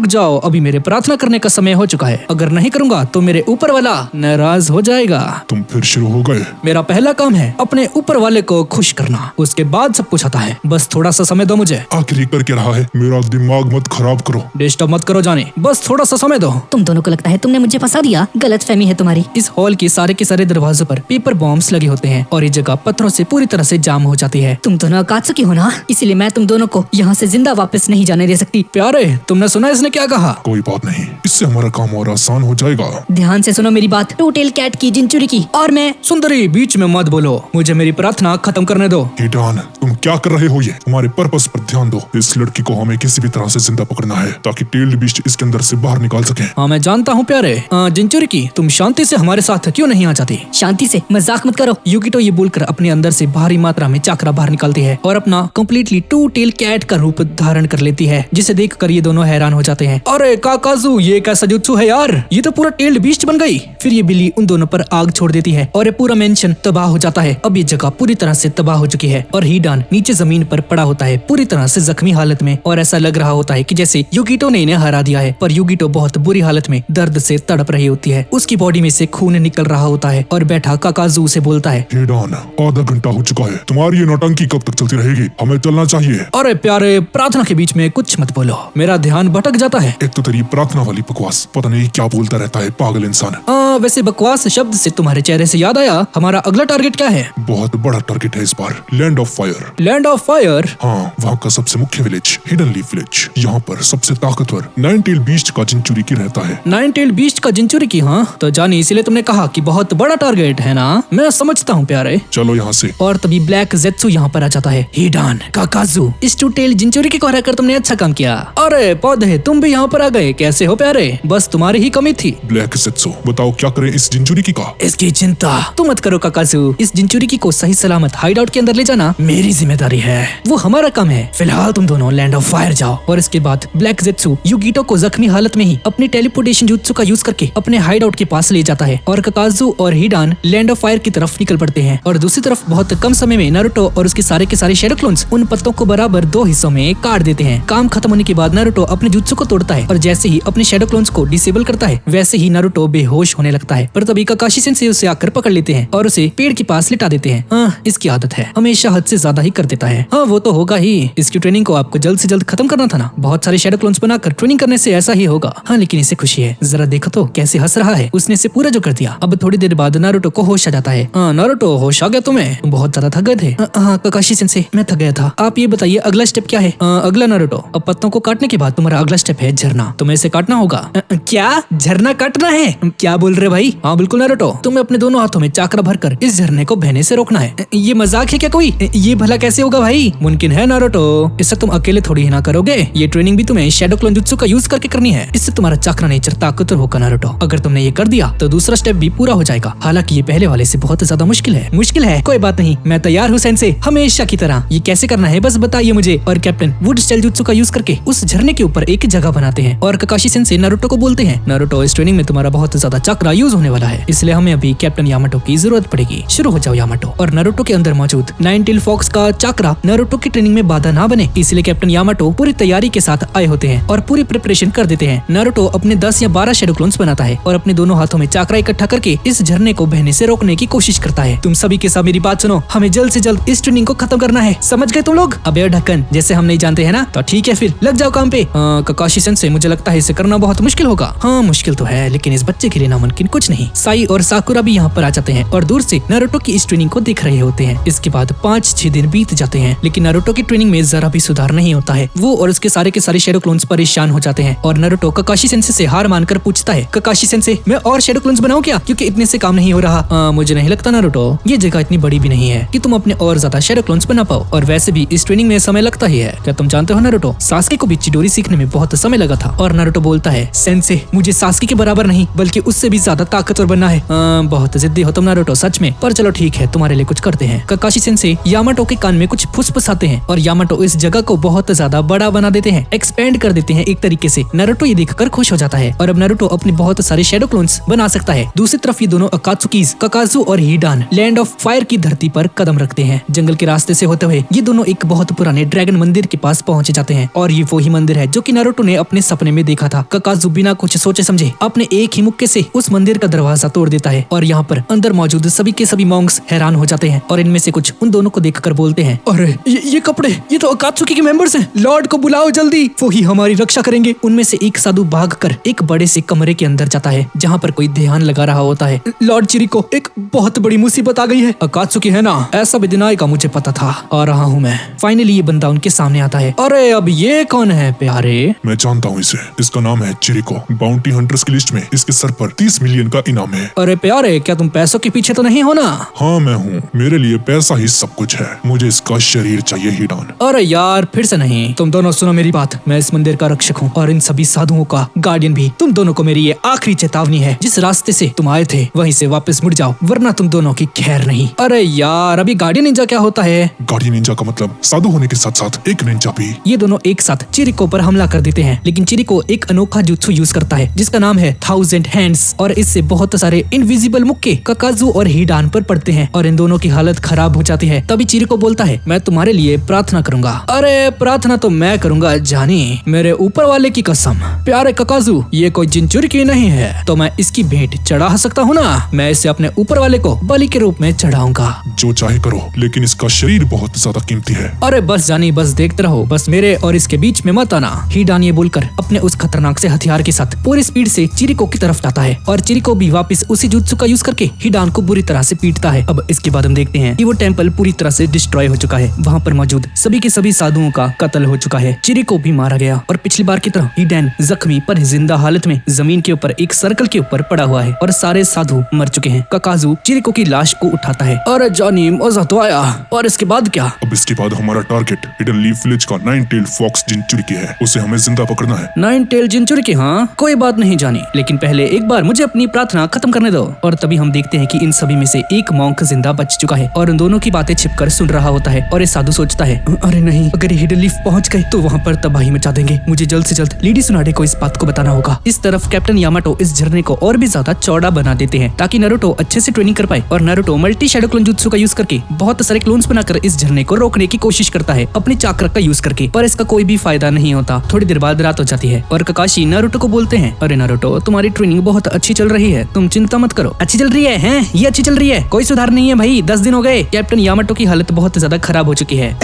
जाओ, अभी मेरे प्रार्थना करने का समय हो चुका है। अगर नहीं करूँगा तो मेरे ऊपर वाला नाराज हो जाएगा। तुम फिर शुरू हो गए? मेरा पहला काम है अपने ऊपर वाले को खुश करना, उसके बाद सब कुछ आता है। बस थोड़ा सा समय दो मुझे। आखिर ये कर क्या रहा है? मेरा दिमाग मत खराब करो। डिस्टर्ब मत करो जानी, बस थोड़ा सा समय दो। तुम दोनों को लगता है तुमने मुझे फंसा दिया। गलत फहमी है तुम्हारी। इस हॉल के सारे दरवाजों पर पेपर बॉम्ब्स लगे होते हैं और ये जगह पत्थरों से पूरी तरह से जाम हो जाती है। तुम दोनों अकात्सुकी हो ना, इसीलिए मैं तुम दोनों को यहाँ से जिंदा वापस नहीं जाने दे सकती। प्यारे, तुमने सुना इसने क्या कहा? कोई बात नहीं, इससे हमारा काम और आसान हो जाएगा। ध्यान से सुनो मेरी बात। टोटेल कैट की जिंचुरी की और मैं। सुंदरी, बीच में मत बोलो, मुझे मेरी प्रार्थना खत्म करने दो। हीडान, तुम क्या कर रहे हो? ये हमारे पर्पस पर ध्यान दो। इस लड़की को हमें किसी भी तरह से जिंदा पकड़ना है ताकि टेल्ड बीस्ट इसके अंदर से बाहर निकाल सके। हाँ मैं जानता हूँ प्यारे। जिंचुरी की, तुम शांति से हमारे साथ क्यों नहीं आ जाती? शांति से मजाक मत करो। युकिटो ये बोलकर अपने अंदर से भारी मात्रा में चाकरा बाहर निकालती है और अपना कंप्लीटली टू टेल कैट का रूप धारण कर लेती है, जिसे देखकर ये दोनों हैरान हो जाते हैं। अरे काकाजू, ये कैसा जुत्सु है यार, ये तो पूरा टेल्ड बीस्ट बन गई। फिर ये बिल्ली उन दोनों पर आग छोड़ देती है और ये पूरा मेंशन तबाह हो जाता है। अब ये जगह पूरी तरह से तबाह हो चुकी है और हीडान नीचे जमीन पर पड़ा होता है पूरी तरह से जख्मी हालत में, और ऐसा लग रहा होता है कि जैसे युगिटो ने इन्हें हरा दिया है। पर युगिटो बहुत बुरी हालत में दर्द से तड़प रही होती है। उसकी बॉडी में से खून निकल रहा होता है और बैठा काकाजू से बोलता है, हीडान, आधा घंटा हो चुका है, तुम्हारी ये नौटंकी कब तक चलती रहेगी? हमें चलना चाहिए। अरे प्यारे, प्रार्थना के बीच में कुछ मत बोलो, मेरा ध्यान भटक जाता है। एक तो तेरी प्रार्थना वाली बकवास, पता नहीं क्या बोलता रहता है पागल इंसान। वैसे बकवास शब्द से तुम्हारे चेहरे से याद आया, हमारा अगला टारगेट क्या है? बहुत बड़ा टारगेट है इस बार, land of fire. Land of fire? हाँ, वहाँ का सबसे मुख्य विलेज, हिडन लीफ विलेज। यहाँ पर सबसे ताकतवर नाइन टेल बीस्ट का जिंचुरी की रहता है। नाइन टेल बीस्ट का जिंचुरी की? हाँ तो जानी, इसीलिए तुमने कहा कि बहुत बड़ा टारगेट है ना। मैं समझता हूँ प्यारे। चलो यहाँ से। और तभी ब्लैक जेत्सु यहाँ पर आ जाता है। हीडान, काकाजू, इस टू टेल जिंचुरी की को हराकर तुमने अच्छा काम किया। अरे पौधे, तुम भी यहाँ पर आ गए, कैसे हो प्यारे? बस तुम्हारी ही कमी थी। ब्लैक जेत्सु, बताओ क्या करें इस जिंचुरी की का? इसकी चिंता तुम मत करो काकाजू, इस जिंचुरी की को सही सलामत हाइड आउट के अंदर ले जाना मेरी जिम्मेदारी है, वो हमारा काम है। फिलहाल तुम दोनों लैंड ऑफ फायर जाओ। और इसके बाद ब्लैक जेत्सु युगिटो को जख्मी हालत में ही अपनी टेलीपोर्टेशन जुत्सु का यूज करके अपने हाइड आउट के पास ले जाता है और काकाजू और हीडान लैंड ऑफ फायर की तरफ निकल पड़ते हैं। और दूसरी तरफ बहुत कम समय में नारुतो और उसके सारे के सारे शैडो क्लोन्स उन पत्तों को बराबर 2 हिस्सों में काट देते हैं। काम खत्म होने के बाद नारुतो अपने जुत्सु को तोड़ता है और जैसे ही अपने शैडो क्लोन्स को डिसेबल करता है वैसे ही नारुतो बेहोश होने लगता है। पर तभी काकाशी सेंसेई उसे आकर पकड़ लेते हैं और उसे पेड़ के पास लिटा देते हैं। हाँ, इसकी आदत है, हमेशा हद से ज्यादा ही कर देता है। हाँ वो तो होगा ही, इसकी ट्रेनिंग को आपको जल्द से जल्द खत्म करना था ना। बहुत सारे शैडो क्लोन्स बनाकर ट्रेनिंग करने से ऐसा ही होगा। हाँ लेकिन इसे खुशी है, जरा देखो तो कैसे हंस रहा है, उसने इसे पूरा जो कर दिया। अब थोड़ी देर बाद नारुतो को होश आ जाता है। हाँ नारुतो, होश आ गया तुम्हें? तुम बहुत ज्यादा थक गए थे। हाँ काकाशी सेंसेई, मैं थक गया था। आप ये बताइए अगला स्टेप क्या है? अगला नारुतो, अब पत्तों को काटने के बाद तुम्हारा अगला स्टेप है झरना। तुम्हें इसे काटना होगा। क्या झरना काटना है? क्या बोल रहे भाई? हाँ बिल्कुल नारुतो, तुम्हें अपने दोनों हाथों में चाकरा भरकर इस झरने को बहने से रोकना है। ये मजाक है क्या कोई? ये भला कैसे होगा भाई? मुमकिन है नारुतो, इससे तुम अकेले थोड़ी ही ना करोगे, ये ट्रेनिंग भी तुम्हें शैडो क्लोन जुत्सु का यूज करके करनी है। इससे तुम्हारा चाकरा नेचर ताकतवर होगा नारुतो। अगर तुमने ये कर दिया तो दूसरा स्टेप भी पूरा हो जाएगा। हालांकि ये पहले वाले से बहुत ज्यादा मुश्किल है। मुश्किल है, कोई बात नहीं, मैं तैयार हूँ सेंसेई, हमेशा की तरह। ये कैसे करना है बस बताइए मुझे। और कैप्टन वुड स्टाइल जुत्सु का यूज करके उस झरने के ऊपर एक जगह बनाते हैं और काकाशी सेंसेई नारुतो को बोलते हैं, नारुतो इस ट्रेनिंग में तुम्हारा बहुत ज्यादा चाकरा यूज होने वाला है, इसलिए हमें अभी कैप्टन यामाटो की जरूरत पड़ेगी। शुरू हो जाओ यामाटो। और नारुतो के अंदर मौजूद नाइन टेल फॉक्स का चाकरा नारुतो की ट्रेनिंग में बाधा ना बने, इसलिए कैप्टन यामाटो पूरी तैयारी के साथ आए होते हैं और पूरी प्रिपरेशन कर देते हैं। नारुतो अपने 10 या 12 शैडो क्लोन्स बनाता है और अपने दोनों हाथों में चाकरा इकट्ठा करके इस झरने को बहने से रोकने की कोशिश करता है। तुम सभी के साथ मेरी बात सुनो, हमें जल्द से जल्द इस ट्रेनिंग को खत्म करना है, समझ गए तुम लोग? अबे ढक्कन, जैसे हम नहीं जानते हैं ना, तो ठीक है फिर लग जाओ काम पे। काकाशी सेंसेई, मुझे लगता है इसे करना बहुत मुश्किल होगा। हाँ मुश्किल तो है, लेकिन इस बच्चे के लिए नामुमकिन कुछ नहीं। साई और साकुरा भी यहाँ पर आ जाते हैं और दूर से नारुतो की इस ट्रेनिंग को देख रहे होते हैं। इसके बाद 5-6 दिन बीत जाते हैं, लेकिन नारुतो की ट्रेनिंग में जरा भी सुधार नहीं होता है। वो और उसके सारे के सारे शैडो क्लोन्स परेशान हो जाते हैं और नारुतो काकाशी सेंसेई से हार मानकर पूछता है, काकाशी सेंसेई मैं और शैडो क्लोन्स बनाऊं क्या? क्योंकि इतने से काम नहीं हो रहा। मुझे नहीं लगता नारुतो, ये जगह इतनी बड़ी भी नहीं है कि तुम अपने और ज्यादा शैडो क्लोन्स बना पाओ, और वैसे भी इस ट्रेनिंग में समय लगता ही है। क्या तुम जानते हो नारुतो, सास्के को भी चिडोरी सीखने में बहुत समय लगा था। और नारुतो बोलता है, सेंसेई मुझे सास्के के बराबर नहीं बल्कि उससे भी ज्यादा ताकतवर बनना है। बहुत जिद्दी हो तुम नारुतो, सच में। पर चलो ठीक है, तुम्हारे लिए कुछ करते हैं। काकाशी सेंसेई यामाटो के कान में कुछ फुसफुसाते हैं और यामाटो इस जगह को बहुत ज्यादा बड़ा बना देते हैं, एक्सपेंड कर देते हैं एक तरीके से। नारुतो ये देखकर खुश हो जाता है और अब नारुतो अपने बहुत सारे शैडो क्लोन्स बना सकता है। दूसरी तरफ ये दोनों अकात्सुकीज काकाजू और हीडान लैंड ऑफ फायर की धरती पर कदम रखते हैं। जंगल के रास्ते से होते हुए ये दोनों एक बहुत पुराने ड्रैगन मंदिर के पास पहुंच जाते हैं और ये वही मंदिर है जो कि नारुतो ने अपने सपने में देखा था। काकाजू बिना कुछ सोचे समझे अपने एक ही मुक्के से उस मंदिर का दरवाजा तोड़ देता है और यहाँ पर अंदर मौजूद मौजूद सभी के सभी मॉन्क्स हैरान हो जाते हैं और इनमें से कुछ उन दोनों को देखकर बोलते हैं, अरे ये कपड़े, ये तो अकात्सुकी के मेंबर्स हैं। लॉर्ड को बुलाओ जल्दी, वो ही हमारी रक्षा करेंगे। उनमें से एक साधु भागकर एक बड़े से कमरे के अंदर जाता है जहाँ पर कोई ध्यान लगा रहा होता है। लॉर्ड चिरिको, एक बहुत बड़ी मुसीबत आ गई है। अकात्सुकी है ना, ऐसा भी दिन आएगा, मुझे पता था, आ रहा हूँ मैं। फाइनली ये बंदा उनके सामने आता है। अरे अब ये कौन है प्यारे? मैं जानता हूँ इसे, इसका नाम है चिरिको। बाउंटी हंटर्स की लिस्ट में इसके सर पर 30 मिलियन का इनाम है। अरे प्यारे, क्या तुम पैसों के पीछे तो नहीं हो ना? हाँ मैं हूँ, मेरे लिए पैसा ही सब कुछ है। मुझे इसका शरीर चाहिए हिडान। अरे यार फिर से नहीं। तुम दोनों सुनो मेरी बात, मैं इस मंदिर का रक्षक हूँ और इन सभी साधुओं का गार्डियन भी। तुम दोनों को मेरी ये आखिरी चेतावनी है, जिस रास्ते से तुम आए थे वहीं से वापस मुड़ जाओ, वरना तुम दोनों की खैर नहीं। अरे यार, अभी गार्डियन निंजा क्या होता है? गार्डियन निंजा का मतलब साधु होने के साथ साथ एक निंजा भी। ये दोनों एक साथ चिरिको पर हमला कर देते हैं, लेकिन चिरिको एक अनोखा जुत्सु यूज करता है जिसका नाम है 1000 हैंड्स, और इससे बहुत सारे इनविजिबल मुक्के ककाजू और हिडान पर पड़ते हैं और इन दोनों की हालत खराब हो जाती है। तभी चिरिको बोलता है, मैं तुम्हारे लिए प्रार्थना करूंगा। अरे प्रार्थना तो मैं करूंगा जानी, मेरे ऊपर वाले की कसम। प्यारे ककाजू, ये कोई जिनचुरकी नहीं है, तो मैं इसकी भेंट चढ़ा सकता हूँ ना। मैं इसे अपने ऊपर वाले को बलि के रूप में चढ़ाऊंगा। जो चाहे करो, लेकिन इसका शरीर बहुत ज्यादा कीमती है। अरे बस जानी, बस देखते रहो, बस मेरे और इसके बीच में मत आना। हिडान ये बोलकर अपने उस खतरनाक से हथियार के साथ पूरी स्पीड से चिरिको की तरफ जाता है और चिरिको भी वापस उसी जुत्सु का यूज करके हिडान को बुरी तरह से पीटता है। अब इसके बाद हम देखते हैं कि वो टेंपल पूरी तरह से डिस्ट्रॉय हो चुका है। वहाँ पर मौजूद सभी के सभी साधुओं का कत्ल हो चुका है। चिरिको भी मारा गया और पिछली बार की तरह हिडान जख्मी पर जिंदा हालत में जमीन के ऊपर एक सर्कल के ऊपर पड़ा हुआ है और सारे साधु मर चुके हैं। ककाजू चिरिको की लाश को उठाता है। अरे जॉनी, मजा तो आया, और इसके बाद क्या? अब इसके बाद हमारा टारगेट हिडन लीफ विलेज का 9 टेल फॉक्स जिनचुरकी है। उसे हमें जिंदा पकड़ना है। 9 टेल जिनचुरकी? हाँ, कोई बात नहीं जानी, लेकिन पहले एक बार मुझे अपनी प्रार्थना खत्म करने दो। और तभी हम देखते हैं कि इन सभी में से एक मॉन्क जिंदा बच चुका है और उन दोनों की बातें छिपकर सुन रहा होता है। और ये साधु सोचता है, अरे नहीं, अगर ये हिडन लीफ पहुंच गए तो वहाँ पर तबाही मचा देंगे। मुझे जल्द से जल्द लेडी सुनाडे को इस बात को बताना होगा। इस तरफ कैप्टन यामाटो इस झरने को और भी ज्यादा चौड़ा बना देते हैं ताकि नारुतो अच्छे से ट्रेनिंग कर पाए। और Naruto multi shadow clone jutsu का यूज करके बहुत सारे क्लोन्स बनाकर इस झरने को रोकने की कोशिश करता है अपने चाक्र का यूज करके, पर इसका कोई भी फायदा नहीं होता। थोड़ी देर बाद रात हो जाती है और ककाशी नारुतो को बोलते हैं, अरे नारुतो, तुम्हारी ट्रेनिंग बहुत अच्छी चल रही है, तुम चिंता मत करो। अच्छी चल रही है हैं? ये अच्छी चल रही है, कोई सुधार नहीं है भाई, 10 दिन हो गए। कैप्टन यामाटो की हालत बहुत ज्यादा खराब हो चुकी है।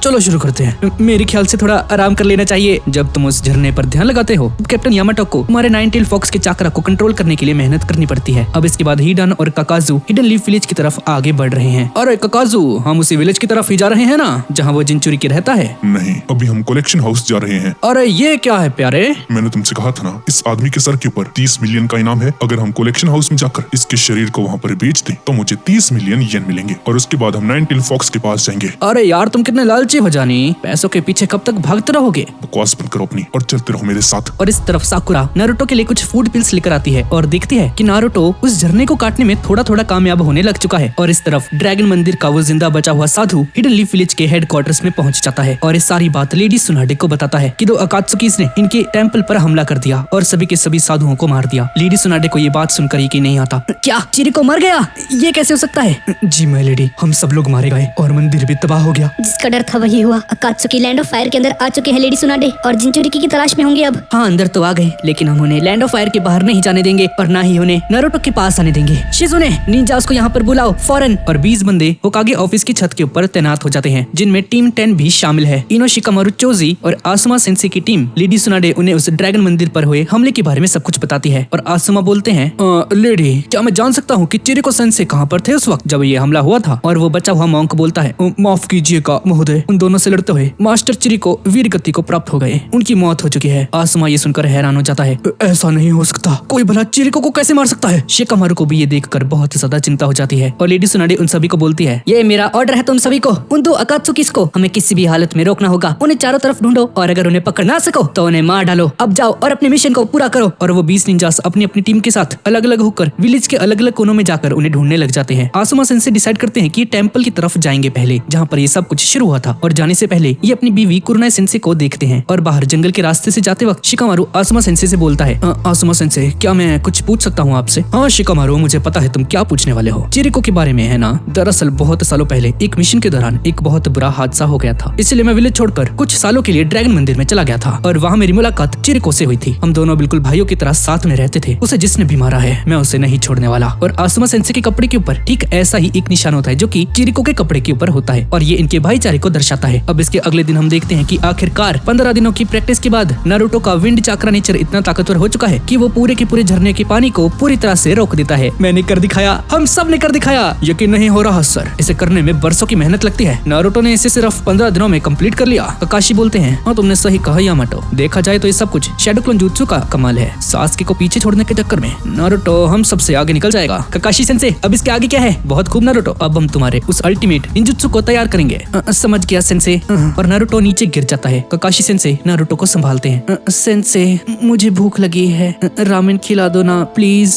चलो शुरू करते हैं। मेरे ख्याल से थोड़ा आराम कर लेना चाहिए। जब तुम उस झरने पर ध्यान लगाते हो, कैप्टन यामाटो को तुम्हारे 9 टेल फॉक्स के चाक्रा को कंट्रोल करने के लिए मेहनत करनी पड़ती है। अब इसके बाद हिडान और ककाजू हिडन लीफ विलेज की तरफ आगे बढ़ रहे हैं। अरे ककाजू, हम उसी विलेज की तरफ ही जा रहे हैं ना, जहाँ वो जिनचुरकी रहता है? नहीं, अभी हम कलेक्शन हाउस जा रहे हैं। अरे ये क्या है प्यारे? मैंने तुमसे कहा था ना, इस आदमी के सर के ऊपर 30 मिलियन का इनाम है। अगर हम कलेक्शन हाउस में जाकर इसके शरीर को वहाँ पर बेच दें तो मुझे 30 मिलियन येन मिलेंगे और उसके बाद हम 9 टेल फॉक्स के पास जाएंगे। अरे यार, तुम कितने लालची हो जानी, पैसों के पीछे कब तक भागते रहोगे? बकवास बंद करो अपनी और चलते रहो मेरे साथ। और इस तरफ साकुरा नारुतो के लिए कुछ फूड पिल्स लेकर आती है और देखती है कि नारुतो उस झरने को काटने में थोड़ा थोड़ा कामयाब होने लग चुका है। और इस तरफ ड्रैगन मंदिर का वो जिंदा बचा हुआ साधु हिडन लीफ विलेज के हेडक्वार्टर्स में पहुंच जाता है और इस सारी बात लेडी सुनाडे को बताता है कि दो अकात्सुकीस ने इनके टेंपल पर हमला कर दिया और सभी के सभी साधुओं को मार दिया। लेडी सुनाडे को ये बात सुनकर यकीन नहीं आता। क्या चिरिको मर गया? ये कैसे हो सकता है? जी मैं लेडी, हम सब लोग मारे गए और मंदिर भी तबाह हो गया। जिसका डर था वही हुआ। अकात्सुकी लैंड ऑफ फायर के अंदर आ चुके हैं लेडी सुनाडे और जिनचुरकी की तलाश में होंगे अब। हाँ, अंदर तो आ गए, लेकिन हम उन्हें लैंड ऑफ फायर के बाहर नहीं जाने देंगे और ना ही उन्हें नारुतो के पास आने देंगे। शिजुने, निंजास को यहाँ पर बुलाओ फौरन। और 20 बंदे होकागे ऑफिस की छत के ऊपर तैनात हो जाते हैं, जिनमें टीम 10 भी शामिल है। इनो शिकामारू चोजी और आसुमा सेंसे की टीम लेडी सुनाडे उन्हें उस ड्रैगन मंदिर पर हुए हमले के बारे में सब कुछ बताती है। और आसुमा बोलते हैं, लेडी, क्या मैं जान सकता हूँ कि चिरिको सेंसे कहाँ पर थे उस वक्त जब ये हमला हुआ था? और वो बचा हुआ मॉन्क बोलता है, माफ कीजिएगा महोदय, उन दोनों से लड़ते हुए मास्टर चिरिको वीर गति को प्राप्त हो गए, उनकी मौत हो चुकी है। आसुमा ये सुनकर हैरान हो जाता है, ऐसा नहीं हो सकता, कोई भला चिरिको को कैसे मार सकता है? शिकामारू को भी ये देखकर बहुत ज्यादा चिंता हो जाती है और लेडी सुनाडे उन सभी को बोलती है, ये मेरा ऑर्डर है तुम सभी को, उन दो अकात्सुकीस को हमें किसी भी हालत में रोकना होगा। उन्हें चारों तरफ ढूंढो और अगर उन्हें पकड़ ना सको तो उन्हें मार डालो। अब जाओ और अपने मिशन को पूरा करो। और वो 20 निंजास अपनी अपनी टीम के साथ अलग अलग होकर विलेज के अलग अलग कोनों में जाकर उन्हें ढूंढने लग जाते हैं। आसुमा सेंसे डिसाइड करते हैं कि टेंपल की तरफ जाएंगे पहले, जहाँ पर ये सब कुछ शुरू हुआ था। और जाने से पहले ये अपनी बीवी कुरनाई सेंसे को देखते हैं और बाहर जंगल के रास्ते से जाते वक्त शिकामारू आसुमा सेंसे से बोलता है, आसुमा सेंसे, क्या मैं कुछ पूछ सकता हूँ आपसे? हाँ शिकामारू, मुझे पता है तुम क्या पूछने वाले हो। चिरिको के बारे में है ना? दरअसल बहुत सालों पहले एक मिशन के दौरान एक बहुत बुरा हादसा हो गया था, इसलिए मैं विलेज छोड़कर कुछ सालों के लिए ड्रैगन मंदिर में चला गया था और वहाँ मेरी मुलाकात चिरिको से हुई थी। हम दोनों बिल्कुल भाइयों की तरह साथ में रहते थे। उसे जिसने भी मारा है मैं उसे नहीं नहीं छोड़ने वाला। और आसुमा सेंसे के कपड़े के ऊपर ठीक ऐसा ही एक निशान होता है जो कि चिरिको के कपड़े के ऊपर होता है और ये इनके भाईचारे को दर्शाता है। अब इसके अगले दिन हम देखते हैं कि आखिरकार 15 दिनों की प्रैक्टिस के बाद नारुतो का विंड चाक्रा नेचर इतना ताकतवर हो चुका है कि वो पूरे के पूरे झरने के पानी को पूरी तरह से रोक देता है। मैंने कर दिखाया, हम सब ने कर दिखाया। यकीन नहीं हो रहा सर, इसे करने में बरसों की मेहनत लगती है। नारुतो ने इसे सिर्फ 15 दिनों में कंप्लीट कर लिया। ककाशी बोलते हैं, हाँ तुमने सही कहा यामाटो, देखा जाए तो ये सब कुछ शैडो क्लोन जुत्सु का कमाल है। सासुके को पीछे छोड़ने के चक्कर में नारुतो हम सबसे आगे निकल जाएगा। ककाशी सेंसे, अब इसके आगे क्या है? बहुत खूब नारुतो, अब हम तुम्हारे उस अल्टीमेट निंजुत्सु को तैयार करेंगे। समझ गया सेंसे। और नारुतो नीचे गिर जाता है। ककाशी सेंसे नारुतो को संभालते हैं। सेंसे मुझे भूख लगी है, रामेन खिला दो ना प्लीज।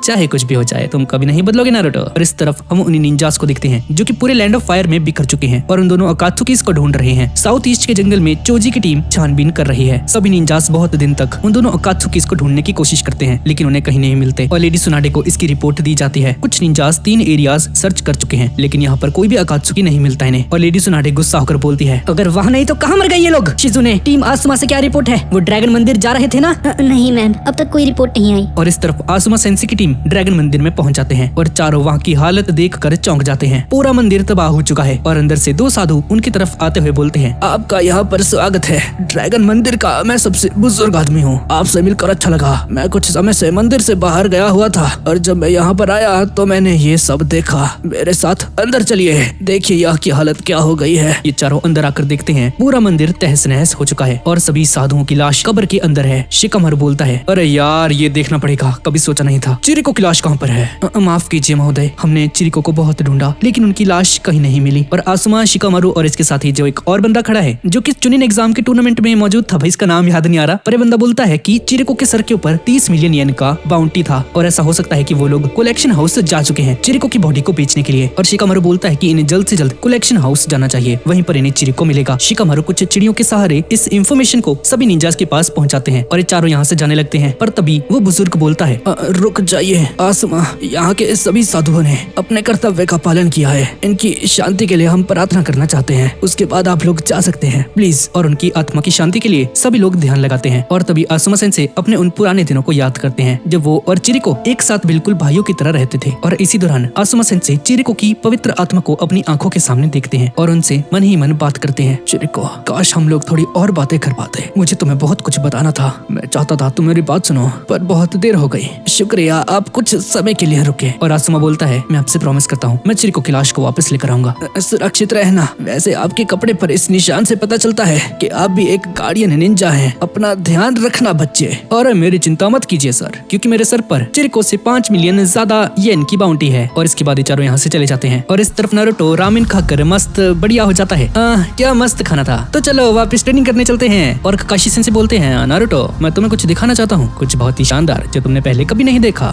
चाहे कुछ भी हो जाए तुम कभी नहीं बदलोगे नारुतो। और इस तरफ हम उन निंजास को देखते हैं जो कि पूरे लैंड ऑफ फायर में बिखर चुके हैं और उन दोनों अकात्सुकीस को ढूंढ रहे हैं। साउथ ईस्ट के जंगल में चोजी की टीम छानबीन कर रही है। सभी निंजास बहुत दिन तक उन दोनों अकात्सुकीस को ढूंढने की कोशिश करते हैं लेकिन उन्हें कहीं नहीं मिलते और लेडी सुनाडे को इसकी रिपोर्ट दी जाती है। कुछ निंजास 3 एरियाज सर्च कर चुके हैं लेकिन यहाँ पर कोई भी अकात्सुकी नहीं मिलता इन्हें। और लेडी सुनाडे गुस्सा होकर बोलती है, अगर वहाँ नहीं तो कहाँ मर गए ये लोग? शिजुने, टीम आसुमा से क्या रिपोर्ट है? वो ड्रैगन मंदिर जा रहे थे ना? नहीं मैम, अब तक कोई रिपोर्ट नहीं आई। और इस तरफ आसुमा सेंसे की टीम ड्रैगन मंदिर में पहुंच जाते हैं और चारों वहाँ की हालत देखकर चौंक जाते हैं। पूरा मंदिर तबाह हो चुका है और अंदर से 2 साधु उनकी तरफ आते हुए बोलते हैं, आपका यहाँ पर स्वागत है ड्रैगन मंदिर का। मैं सबसे बुजुर्ग आदमी हूँ, आपसे मिलकर अच्छा लगा। मैं कुछ समय से मंदिर से बाहर गया हुआ था और जब मैं यहाँ पर आया तो मैंने ये सब देखा। मेरे साथ अंदर चलिए, देखिए यहाँ की हालत क्या हो गई है। ये चारों अंदर आकर देखते हैं पूरा मंदिर तहस नहस हो चुका है और सभी साधुओं की लाश कब्र के अंदर है। शिकामारू बोलता है, अरे यार ये देखना पड़ेगा, कभी सोचा नहीं था। चिरिको की लाश कहाँ पर है? माफ कीजिए महोदय, हमने चिरिको को बहुत ढूंढा लेकिन उनकी लाश कहीं नहीं मिली। और आसुमा, शिकामारू और इसके साथ ही जो एक और बंदा खड़ा है जो कि चुनिन एग्जाम के टूर्नामेंट में मौजूद था, भाई इसका नाम याद नहीं आ रहा, पर ये बंदा बोलता है कि चिरिको के सर के ऊपर 30 मिलियन येन का बाउंटी था और ऐसा हो सकता है कि वो लोग कलेक्शन हाउस जा चुके हैं चिरिको की बॉडी को बेचने के लिए। और शिकामारू बोलता है कि इन्हें जल्द से जल्द कलेक्शन हाउस जाना चाहिए, वहीं पर इन्हें चिरिको मिलेगा। शिकामारू कुछ चिड़ियों के सहारे इस इंफॉर्मेशन को सभी निंजास के पास पहुंचाते हैं और ये चारों यहाँ से जाने लगते हैं। पर तभी वो बुजुर्ग बोलता है, रुक जाइए आसुमा, यहाँ के सभी साधुओं ने अपने कर्तव्य का पालन किया है, इनकी शांति के लिए हम प्रार्थना करना चाहते हैं, उसके बाद आप लोग जा सकते हैं प्लीज। और उनकी आत्मा की शांति के लिए सभी लोग ध्यान लगाते हैं। और तभी आसुमा सेंसे अपने उन पुराने दिनों को याद करते हैं जब वो और चिरिको एक साथ बिल्कुल भाइयों की तरह रहते थे। और इसी दौरान आसुमा सेंसे चिरिको की पवित्र आत्मा को अपनी आंखों के सामने देखते हैं और उनसे मन ही मन बात करते हैं। चिरिको, काश हम लोग थोड़ी और बातें कर पाते, मुझे तुम्हें बहुत कुछ बताना था। मैं चाहता था तुम मेरी बात सुनो पर बहुत देर हो गई। शुक्रिया, आप कुछ समय के लिए रुके। और आसुमा बोलता है, मैं आपसे प्रॉमिस करता हूँ मैं चिरिको की लाश को वापस लेकर आऊंगा। सुरक्षित रहना। वैसे आपके कपड़े पर इस निशान से पता चलता है कि आप भी एक गार्डियन निंजा हैं। अपना ध्यान रखना बच्चे। और मेरी चिंता मत कीजिए सर, क्योंकि मेरे सर पर चिरिको से 5 मिलियन ज्यादा येन की बाउंटी है। और इसके बाद ये चारों यहाँ से चले जाते हैं। और इस तरफ नारुतो रामेन खाकर मस्त बढ़िया हो जाता है। क्या मस्त खाना था। तो चलो वापस ट्रेनिंग करने चलते हैं। और ककाशी सेंसे बोलते हैं, नारुतो मैं तुम्हें कुछ दिखाना चाहता हूँ, कुछ बहुत ही शानदार जो तुमने पहले कभी नहीं देखा।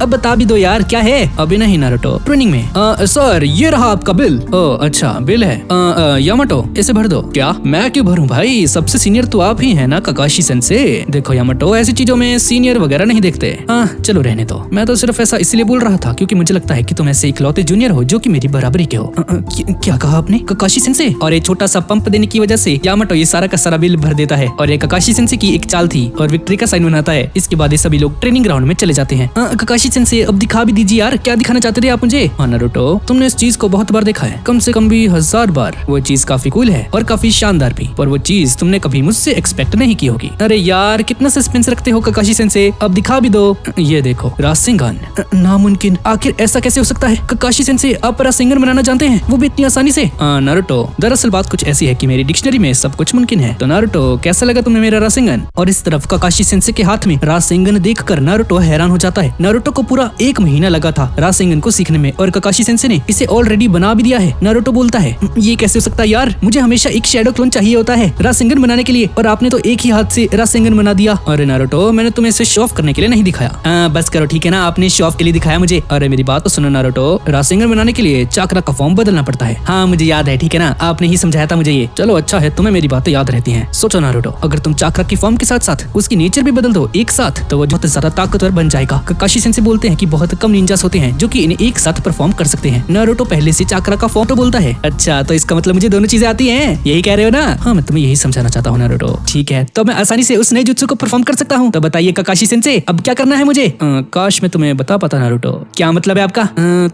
अब बता भी दो यार, क्या है? अभी नहीं नारुतो, ट्रेनिंग में। सर ये रहा आपका बिल। ओह अच्छा बिल है। यामाटो इसे भर दो। क्या मैं क्यों भरूं भाई, सबसे सीनियर तो आप ही है ना ककाशी सेंसे। देखो यामाटो, ऐसी चीजों में सीनियर वगैरह नहीं देखते। चलो रहने दो, मैं तो सिर्फ ऐसा इसलिए बोल रहा था क्योंकि मुझे लगता है कि तुम ऐसे इकलौते जूनियर हो जो कि मेरी बराबरी के हो। क्या कहा आपने ककाशी सेंसे? और एक छोटा सा पंप देने की वजह से यामाटो ये सारा का सारा बिल भर देता है और ये ककाशी सेंसे की एक चाल थी और विक्ट्री का साइन बनाता है। इसके बाद ये सभी लोग ट्रेनिंग ग्राउंड में चले जाते हैं। ककाशी सेंसे अब दिखा भी दीजिए यार, क्या दिखाना चाहते थे आप मुझे? नारुतो तुमने इस चीज को बहुत बार देखा है, कम से कम भी 1000 बार। वो चीज काफी कूल है और काफी शानदार भी, पर वो चीज तुमने कभी मुझसे एक्सपेक्ट नहीं की होगी। अरे यार कितना सस्पेंस रखते हो ककाशी सेंसे, अब दिखा भी दो। ये देखो रासेंगन। नामुमकिन, आखिर ऐसा कैसे हो सकता है? ककाशी सेंसे आप रासेंगन बनाना जानते हैं, वो भी इतनी आसानी से? नारुतो दरअसल बात कुछ ऐसी है कि मेरी डिक्शनरी में सब कुछ मुमकिन है। तो नारुतो कैसा लगा तुम्हें मेरा रासेंगन? और इस तरफ ककाशी सेंसे के हाथ में रासेंगन देखकर नारुतो हैरान हो जाता है। नारुतो को पूरा 1 महीना लगा था रासेंगन को सीखने में और ककाशी सेंसे ने इसे ऑलरेडी बना भी दिया है। नारुतो बोलता है, ये कैसे हो सकता है यार, मुझे हमेशा एक शैडो क्लोन चाहिए होता है रासेंगन बनाने के लिए और आपने तो एक ही हाथ से रासेंगन बना दिया। अरे नारुतो मैंने तुम्हें इसे शो ऑफ करने के लिए नहीं दिखाया। बस करो ठीक है ना, आपने शो ऑफ के लिए दिखाया मुझे। अरे मेरी बात तो सुनो नारुतो, रासेंगन बनाने के लिए चाकरा का फॉर्म बदलना पड़ता है। हाँ मुझे याद है, ठीक है ना, आपने ही समझाया था मुझे ये। चलो अच्छा है, तुम्हें मेरी बातें याद रहती हैं। सोचो नारुतो, अगर तुम चाकरा की फॉर्म के साथ साथ उसकी नेचर भी बदल दो एक साथ तो वो बहुत ज्यादा ताकतवर बन जाएगा। ककाशी सेंसे बोलते हैं कि बहुत कम निंजास होते हैं जो कि इन्हें एक साथ परफॉर्म कर सकते हैं। नारुतो पहले से चाकरा का फॉर्म तो बोलता है। अच्छा तो इसका मतलब मुझे दोनों चीजें आती हैं, यही कह रहे हो ना? हाँ मैं तुम्हें यही समझाना चाहता हूँ नारुतो। ठीक है, तो मैं आसानी से उस नए जुत्सु को परफॉर्म कर सकता हूँ। तो बताइए ककाशी सेंसे अब क्या करना है मुझे? काश मैं तुम्हें बता पाता नारुतो। क्या मतलब है आपका?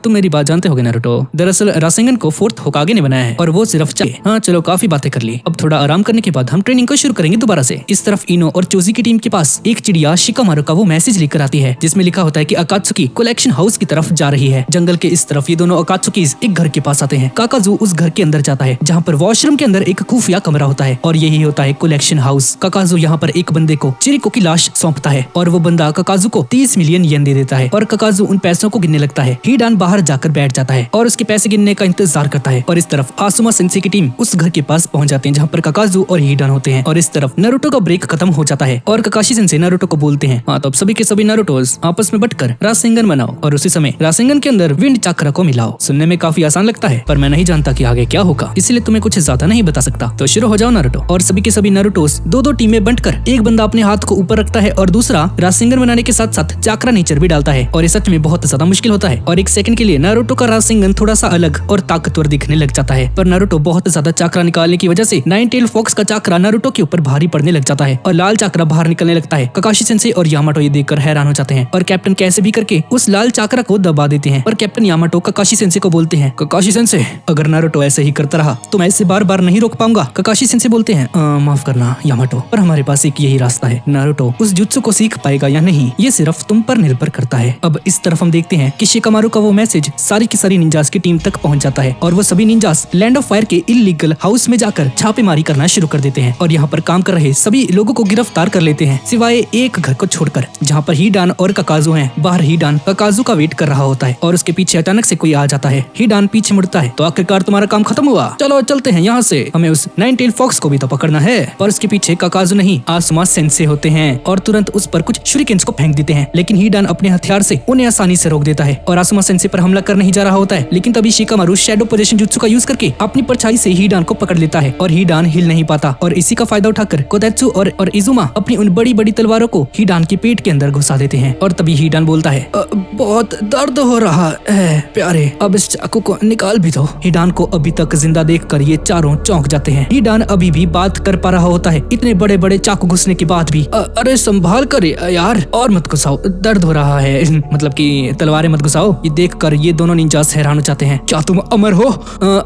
तुम मेरी बात जानते होगे नारुतो। दरअसल रासेंगन को 4th होकागे ने बनाया है और वो सिर्फ चाहिए। हाँ चलो काफी बातें कर ली, अब थोड़ा आराम करने के बाद हम ट्रेनिंग को शुरू करेंगे दोबारा से। इस तरफ इनो और चोजी की टीम के पास एक चिड़िया शिकामारू का वो मैसेज लेकर आती है जिसमें लिखा होता है कि अकात्सुकी कलेक्शन हाउस की तरफ जा रही है। जंगल के इस तरफ ये दोनों अकात्सुकीज एक घर के पास आते हैं। काकाजू उस घर के अंदर जाता है जहाँ पर वॉशरूम के अंदर एक खुफिया कमरा होता है और यही होता है कलेक्शन हाउस। काकाजू यहाँ पर एक बंदे को चिरिको की लाश सौंपता है और वो बंदा काकाजू को 30 मिलियन येन दे देता है और काकाजू उन पैसों को गिनने लगता है। हीडान बाहर जाकर बैठ जाता है और उसके पैसे गिनने का इंतजार करता है और इस तरफ आसुमा सेंसेई की टीम उस घर के पास पहुंच जाते हैं जहाँ पर काकाजू और हीडान होते हैं और इस तरफ नारुतो का ब्रेक खत्म हो जाता है और काकाशी सेंसेई नारुतो को बोलते हैं हाँ तो अब सभी के सभी नारुतोस आपस में बटकर रासेंगन बनाओ और उसी समय रासेंगन के अंदर विंड चक्र को मिलाओ। सुनने में काफी आसान लगता है पर मैं नहीं जानता कि आगे क्या होगा, इसलिए तुम्हें कुछ ज्यादा नहीं बता सकता। तो शुरू हो जाओ नारुतो। और सभी के सभी नारुतोस दो दो टीमें बंटकर एक बंदा अपने हाथ को ऊपर रखता है और दूसरा रासेंगन बनाने के साथ साथ चाक्रा नेचर भी डालता है और ये सच में बहुत ज्यादा मुश्किल होता है और एक सेकंड के लिए नारुतो का रासेंगन थोड़ा सा अलग और ताकतवर दिखने लग जाता है। पर नारुतो बहुत ज्यादा चाक्रा निकालने की वजह से नाइन टेल फॉक्स का चाक्रा नारुतो के ऊपर भारी पड़ने लग जाता है और लाल चाक्रा बाहर निकलने लगता है। काकाशी सेंसेई और यामाटो ये देखकर हैरान हो जाते हैं और कैप्टन कैसे भी करके उस लाल चाक्रा को दबा देते हैं। और कैप्टन यामाटो काकाशी सेंसेई को बोलते हैं काकाशी सेंसेई अगर नारुतो ऐसे ही करता रहा तो मैं इसे बार बार नहीं रोक पाऊंगा। काकाशी सेंसेई बोलते हैं माफ करना यामाटो पर हमारे पास एक यही रास्ता है। नारुतो उस जुत्सु को सीख पाएगा या नहीं ये सिर्फ तुम पर निर्भर करता है। अब इस तरफ हम देखते हैं कि शिकामारू का वो मैसेज सारी की सारी निंजास की टीम तक पहुंच जाता है और वो सभी निंजास लैंड ऑफ फायर के इल्लीगल हाउस में जाकर छापेमारी करना शुरू कर देते हैं और यहाँ पर काम कर रहे सभी लोगों को गिरफ्तार कर लेते हैं सिवाय एक घर को छोड़कर जहाँ पर हीडान और काकाजू हैं। बाहर हीडान काकाजू का वेट कर रहा होता है और उसके पीछे अचानक से कोई आ जाता है। हीडान पीछे मुड़ता है तो आखिरकार तुम्हारा काम खत्म हुआ, चलो चलते हैं यहाँ से, हमें उस नाइन टेल फॉक्स को भी तो पकड़ना है। पर उसके पीछे काकाजू नहीं आसुमा सेंसेई होते हैं और तुरंत उस पर कुछ शुरिकेन्स को फेंक देते हैं लेकिन हीडान अपने हथियार से उन्हें आसानी से रोक देता है और आसुमा सेंसेई पर हमला करने ही जा रहा होता है लेकिन तभी शिकामारू शैडो पोजीशन जुत्सु का यूज करके अपनी परछाई से हीडान को पकड़ लेता है और हीडान हिल नहीं पाता और इसी का फायदा उठाकर कोडेत्सु और इजुमा अपनी उन बड़ी बड़ी तलवारों को हीडान के पेट के अंदर घुसा देते हैं और तभी हीडान बोलता है बहुत दर्द हो रहा है प्यारे, अब इस चाकू को निकाल भी दो। हीडान को अभी तक जिंदा देखकर ये चारों चौंक जाते हैं। हीडान अभी भी बात कर पा रहा होता है इतने बड़े बड़े चाकू घुसने के बाद भी। अरे संभाल कर यार और मत घुसाओ, दर्द हो रहा है मतलब कि तलवारें मत घुसाओ। ये देखकर ये दोनों निंजास हैरान हो जाते हैं, क्या तुम अमर हो?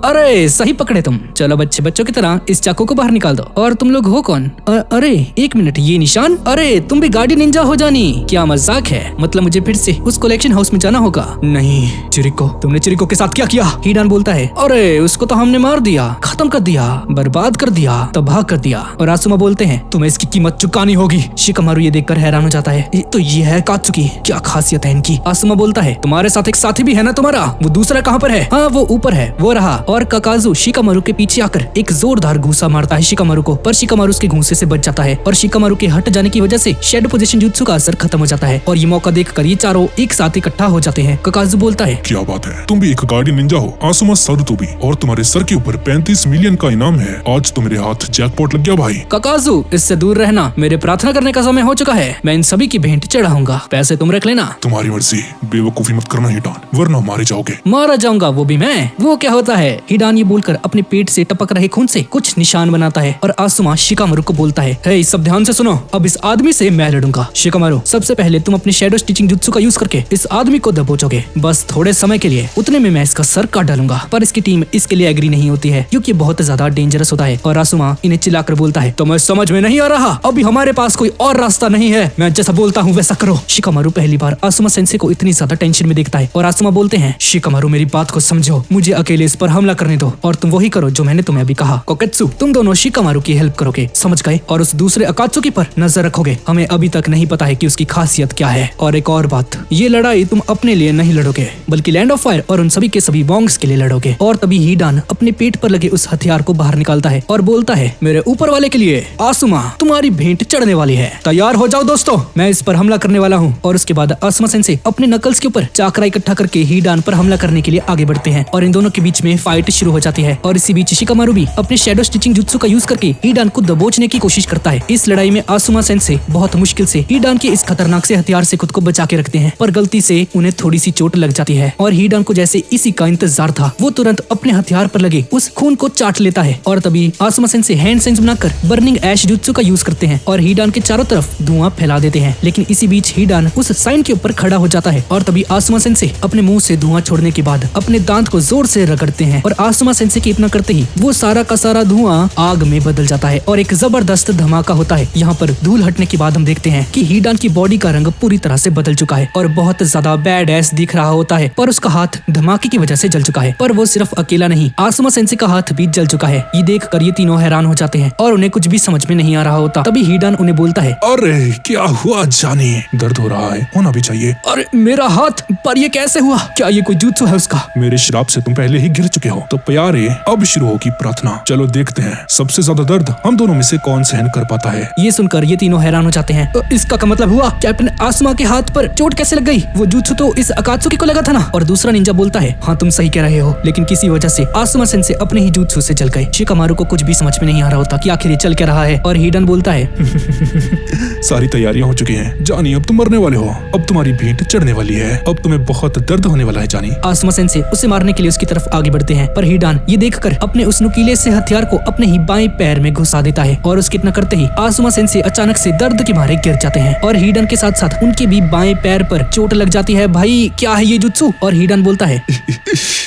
अरे सही पकड़े तुम, चलो बच्चों की तरह इस चाकू को बाहर निकाल दो। और तुम लोग हो कौन? अरे एक मिनट, ये निशान, अरे तुम भी गार्डियन निंजा हो जानी, क्या मजाक है? मतलब मुझे फिर से उस कलेक्शन हाउस में जाना होगा? नहीं चिरिको, तुमने चिरिको के साथ क्या किया? हीडान बोलता है अरे उसको तो हमने मार दिया, खत्म कर दिया, बर्बाद कर दिया, तबाह कर दिया। और आसुमा बोलते हैं तुम्हें इसकी कीमत चुकानी होगी। शिकामारू ये देखकर हैरान हो जाता है, तो ये है कात्सुकी, क्या खासियत है इनकी? आसुमा बोलता है तुम्हारे साथ एक साथी भी है ना तुम्हारा, वो दूसरा कहाँ पर है? हाँ वो ऊपर है, वो रहा। और काकाजू शिकामारू के पीछे आकर एक जोरदार घूसा मारता है शिकामारू को, पर शिकामारू उसके घूसे से बच जाता है और शिकामारू के हट जाने की वजह से शैडो पोजीशन जुत्सु का असर खत्म हो जाता है और ये मौका देखकर ये चारों एक साथ इकट्ठा हो जाते हैं। काकाजू बोलता है क्या बात है, तुम भी एक गार्डियन निंजा हो, आसुमा सारुतो भी, और तुम्हारे सर के ऊपर 35 मिलियन का इनाम है। आज तो मेरे हाथ जैकपॉट लग गया भाई। काकाजू इससे दूर रहना, मेरे प्रार्थना करने का समय हो चुका है, मैं इन सभी की भेंट चढ़ाऊंगा, पैसे तुम रख लेना। तुम्हारी मर्जी, बेवकूफी मत करना हीडान, वरना मारे जाओगे। मारा जाऊंगा वो भी मैं, वो क्या होता है? हीडान ये बोलकर अपने पेट से टपक रहे खून से कुछ निशान बनाता है और आसुमा शिकामारू को बोलता है हे सब ध्यान से सुनो, अब इस आदमी से मैं लड़ूंगा। शिकामारू सबसे पहले तुम अपने शैडो स्टिचिंग जुत्सु का यूज करके इस आदमी को दबोचोगे, बस थोड़े समय के लिए, उतने में मैं इसका सर काट डालूंगा। पर इसकी टीम इसके लिए एग्री नहीं होती है क्योंकि बहुत ज्यादा डेंजरस होता है और आसुमा इन्हें चिल्लाकर बोलता है तो मैं समझ में नहीं आ रहा, अभी हमारे पास कोई और रास्ता नहीं है, मैं जैसा बोलता हूँ वैसा करो। शिकामारू पहली बार आसुमा सेंसेई को इतनी ज्यादा टेंशन में देखता है और आसुमा बोलते हैं शिकामारू मेरी बात को समझो, मुझे अकेले इस पर हमला करने दो और तुम वही करो जो मैंने तुम्हें अभी कहा। कोकेत्सु तुम दोनों शिकामारू की हेल्प करोगे, समझ गए? और उस दूसरे अकात्सुकी पर नजर रखोगे, हमें अभी तक नहीं पता है कि उसकी खासियत क्या है। और एक और बात, ये लड़ाई तुम अपने लिए नहीं लड़ोगे बल्कि लैंड ऑफ फायर और उन सभी के सभी वोंग्स के लिए लड़ोगे। और तभी हीडान अपने पेट पर लगे उस हथियार को बाहर निकालता है और बोलता है मेरे ऊपर वाले के लिए आसुमा तुम्हारी भेंट चढ़ने वाली है, तैयार हो जाओ दोस्तों, मैं इस पर हमला करने वाला हूँ। और उसके बाद आसुमा सेंसेई अपने नकल्स के ऊपर चाकरा इकट्ठा करके हीडान पर हमला करने के लिए आगे बढ़ते हैं और इन दोनों के बीच में फाइट शुरू हो जाती है। और इसी बीच शिकामारू भी अपने शैडो स्टिचिंग जुत्सु का यूज करके हीडान को दबोचने की कोशिश करता है। इस लड़ाई में आसुमा सेंसेई बहुत मुश्किल से हीडान के इस खतरनाक से हथियार से खुद को बचा के रखते हैं, पर गलती से उन्हें थोड़ी सी चोट लग जाती है और हीडान को जैसे इसी का इंतजार था, वो तुरंत अपने हथियार पर लगे उस खून को चाट लेता है। और तभी आसुमा सेंसेई हैंड साइंस बनाकर बर्निंग ऐश जुत्सु का यूज करते हैं और हीडान के चारों तरफ धुआं फैला देते हैं। लेकिन इसी बीच हीडान उस साइन के ऊपर खड़ा हो जाता है और तभी आसुमा सेंसे अपने मुंह से धुआं छोड़ने के बाद अपने दांत को जोर से रगड़ते हैं और आसुमा सेंसे के इतना करते ही वो सारा का सारा धुआं आग में बदल जाता है और एक जबरदस्त धमाका होता है। यहाँ पर धूल हटने के बाद हम देखते हैं कि हीडान की बॉडी का रंग पूरी तरह से बदल चुका है और बहुत ज्यादा बैड एस दिख रहा होता है, पर उसका हाथ धमाके की वजह से जल चुका है। पर वो सिर्फ अकेला नहीं, आसुमा सेंसे का हाथ भी जल चुका है। ये देख कर ये तीनों हैरान हो जाते हैं और उन्हें कुछ भी समझ में नहीं आ रहा होता। तभी हीडान उन्हें बोलता है, अरे क्या हुआ जानी? दर्द हो रहा है, होना भी चाहिए। अरे मेरा हाथ, पर ये कैसे हुआ? क्या ये कोई जुत्सु है उसका? मेरे श्राप से तुम पहले ही गिर चुके हो, तो प्यारे अब शुरू होगी प्रार्थना। चलो देखते हैं सबसे ज्यादा दर्द हम दोनों में से कौन सहन कर पाता है। ये सुनकर ये तीनों हैरान हो जाते हैं। इसका क्या मतलब हुआ? कैप्टन आसुमा के हाथ पर चोट कैसे लग गई? वो जुत्सु तो इस अकात्सुकी को लगा था ना। और दूसरा निंजा बोलता है, हाँ तुम सही कह रहे हो, लेकिन किसी वजह से आसुमा सेंसे अपने ही जुत्सु से जल गए। शिकामारु को कुछ भी समझ में नहीं आ रहा होता कि आखिर ये चल क्या रहा है। और हीडन बोलता है, सारी तैयारियां हो चुकी हैं जानी, अब तुम मरने वाले हो, अब तुम्हारी भेंट चढ़ने वाली है, अब तुम्हें बहुत दर्द होने वाला है जानी। आसुमा सेंसे उसे मारने के लिए उसकी तरफ आगे बढ़ते हैं, पर हीडान ये देखकर अपने उस नुकीले से हथियार को अपने ही बाएं पैर में घुसा देता है और उसके इतना करते ही आसुमा सेंसे अचानक से दर्द के मारे गिर जाते हैं और हीडन के साथ साथ उनके भी बाएं पैर पर चोट लग जाती है। भाई क्या है ये जुत्सु? और हीडन बोलता है,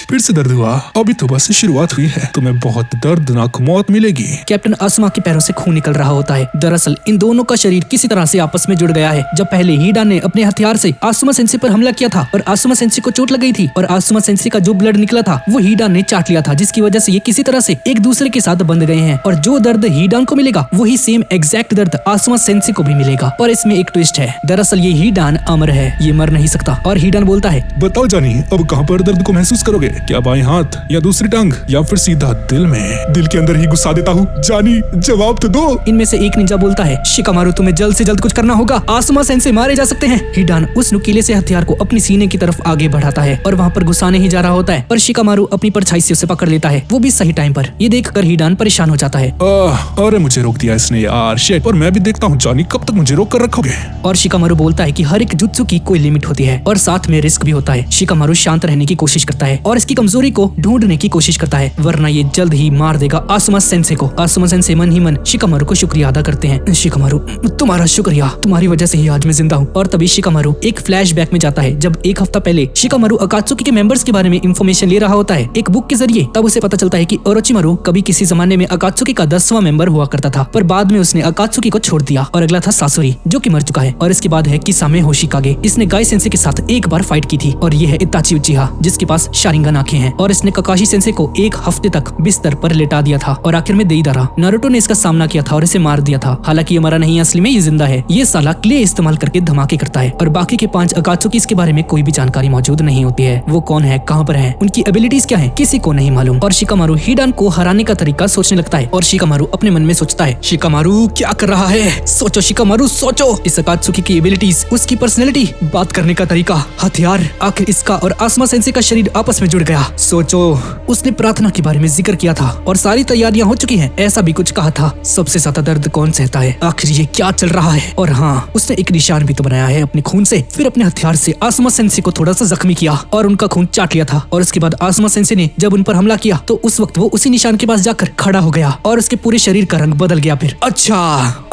फिर से दर्द हुआ? अभी तो बस शुरुआत हुई है, तुम्हें बहुत दर्दनाक मौत मिलेगी। कैप्टन आसुमा के पैरों से खून निकल रहा होता है। दरअसल इन दोनों का शरीर किसी तरह से आपस में जुड़ गया है। जब पहले हीडान ने अपने हथियार से आसुमा सेंसे पर हमला किया था और आसुमा सेंसे को चोट लग गई थी और आसुमा सेंसे का जो ब्लड निकला था वो हीडान ने चाट लिया था, जिसकी वजह से ये किसी तरह से एक दूसरे के साथ बंध गए हैं और जो दर्द हीडान को मिलेगा वही सेम एग्जैक्ट दर्द आसुमा सेंसे को भी मिलेगा। पर इसमें एक ट्विस्ट है, दरअसल ये हीडान अमर है, ये मर नहीं सकता। और हीडान बोलता है, बताओ जानी, अब कहाँ पर दर्द को महसूस करोगे? क्या बाएं हाथ या दूसरी टांग या फिर सीधा दिल में? दिल के अंदर ही घुसा देता हूँ। जानी जवाब तो दो। इनमें से एक निंजा बोलता है, शिकामारु तुम्हें जल्द से जल्द कुछ करना होगा, आसुमा सेंसे मारे जा सकते हैं। हीडान उस नुकीले से हथियार को अपनी सीने की तरफ आगे बढ़ाता है और वहाँ पर घुसाने ही जा रहा होता है, पर शिकामारु अपनी परछाई से उसे पकड़ लेता है, वो भी सही टाइम पर। ये देखकर हीडान परेशान हो जाता है। अरे मुझे रोक दिया इसने यार, शिट। और मैं भी देखता हूँ जानी, कब तक मुझे रोक कर रखोगे? और शिकामारु बोलता है कि हर एक जुत्सु की कोई लिमिट होती है और साथ में रिस्क भी होता है। शिकामारु शांत रहने की कोशिश करता है और इसकी कमजोरी को ढूंढने की कोशिश करता है, वरना ये जल्द ही मार देगा आसुमा सेंसे को। आसुमा सेंसे मन ही मन शिकामारु को शुक्रिया अदा करते हैं। शिकामारु तुम्हारा शुक्रिया, तुम्हारी वजह से ही आज मैं जिंदा हूँ। और तभी शिकामारु एक फ्लैशबैक में जाता है, जब एक हफ्ता पहले शिकामारु अकात्सुकी के मेंबर्स के बारे में इंफॉर्मेशन ले रहा होता है एक बुक के जरिए। तब उसे पता चलता है कि ओरोचिमारु कभी किसी जमाने में अकात्सुकी का 10वां मेंबर हुआ करता था, पर बाद में उसने अकात्सुकी को छोड़ दिया और अगला था सासुरी जो कि मर चुका है। और इसके बाद है किसामे होशिकागे, इसने गाई सेंसे के साथ एक बार फाइट की थी और ये है इताची उचिहा जिसके पास शारिंगन आंखें हैं और इसने ककाशी सेंसे को एक हफ्ते तक बिस्तर पर लेटा दिया था और आखिर में देइदारा नारुतो ने इसका सामना किया था और इसे मार दिया था। हालांकि ये मरा नहीं, असली में ये जिंदा है। ये साला क्ले इस्तेमाल करके धमाके करता है और बाकी के 5 अकात्सुकी के बारे में कोई भी जानकारी मौजूद नहीं होती है। वो कौन है, कहाँ पर है, उनकी एबिलिटीज क्या है, किसी को नहीं मालूम। और शिकामारु हीडान को हराने का तरीका सोचने लगता है और शिकामारु अपने मन में सोचता है, शिकामारु क्या कर रहा है? सोचो शिकामारु सोचो, इस अकात्सुकी की एबिलिटीज, उसकी पर्सनैलिटी, बात करने का तरीका, हथियार, आखिर इसका और आसुमा सेंसे का शरीर आपस में जुड़ गया। सोचो, उसने प्रार्थना के बारे में जिक्र किया था और सारी तैयारियां हो चुकी हैं, ऐसा भी कुछ कहा था। सबसे ज्यादा दर्द कौन सहता है? आखिर ये क्या चल रहा है? और हाँ, उसने एक निशान भी तो बनाया है अपने खून से, फिर अपने हथियार से आसुमा सेंसे को थोड़ा सा जख्मी किया और उनका खून चाट लिया था। और उसके बाद आसुमा सेंसे ने जब उन पर हमला किया तो उस वक्त वो उसी निशान के पास जाकर खड़ा हो गया और उसके पूरे शरीर का रंग बदल गया। फिर अच्छा,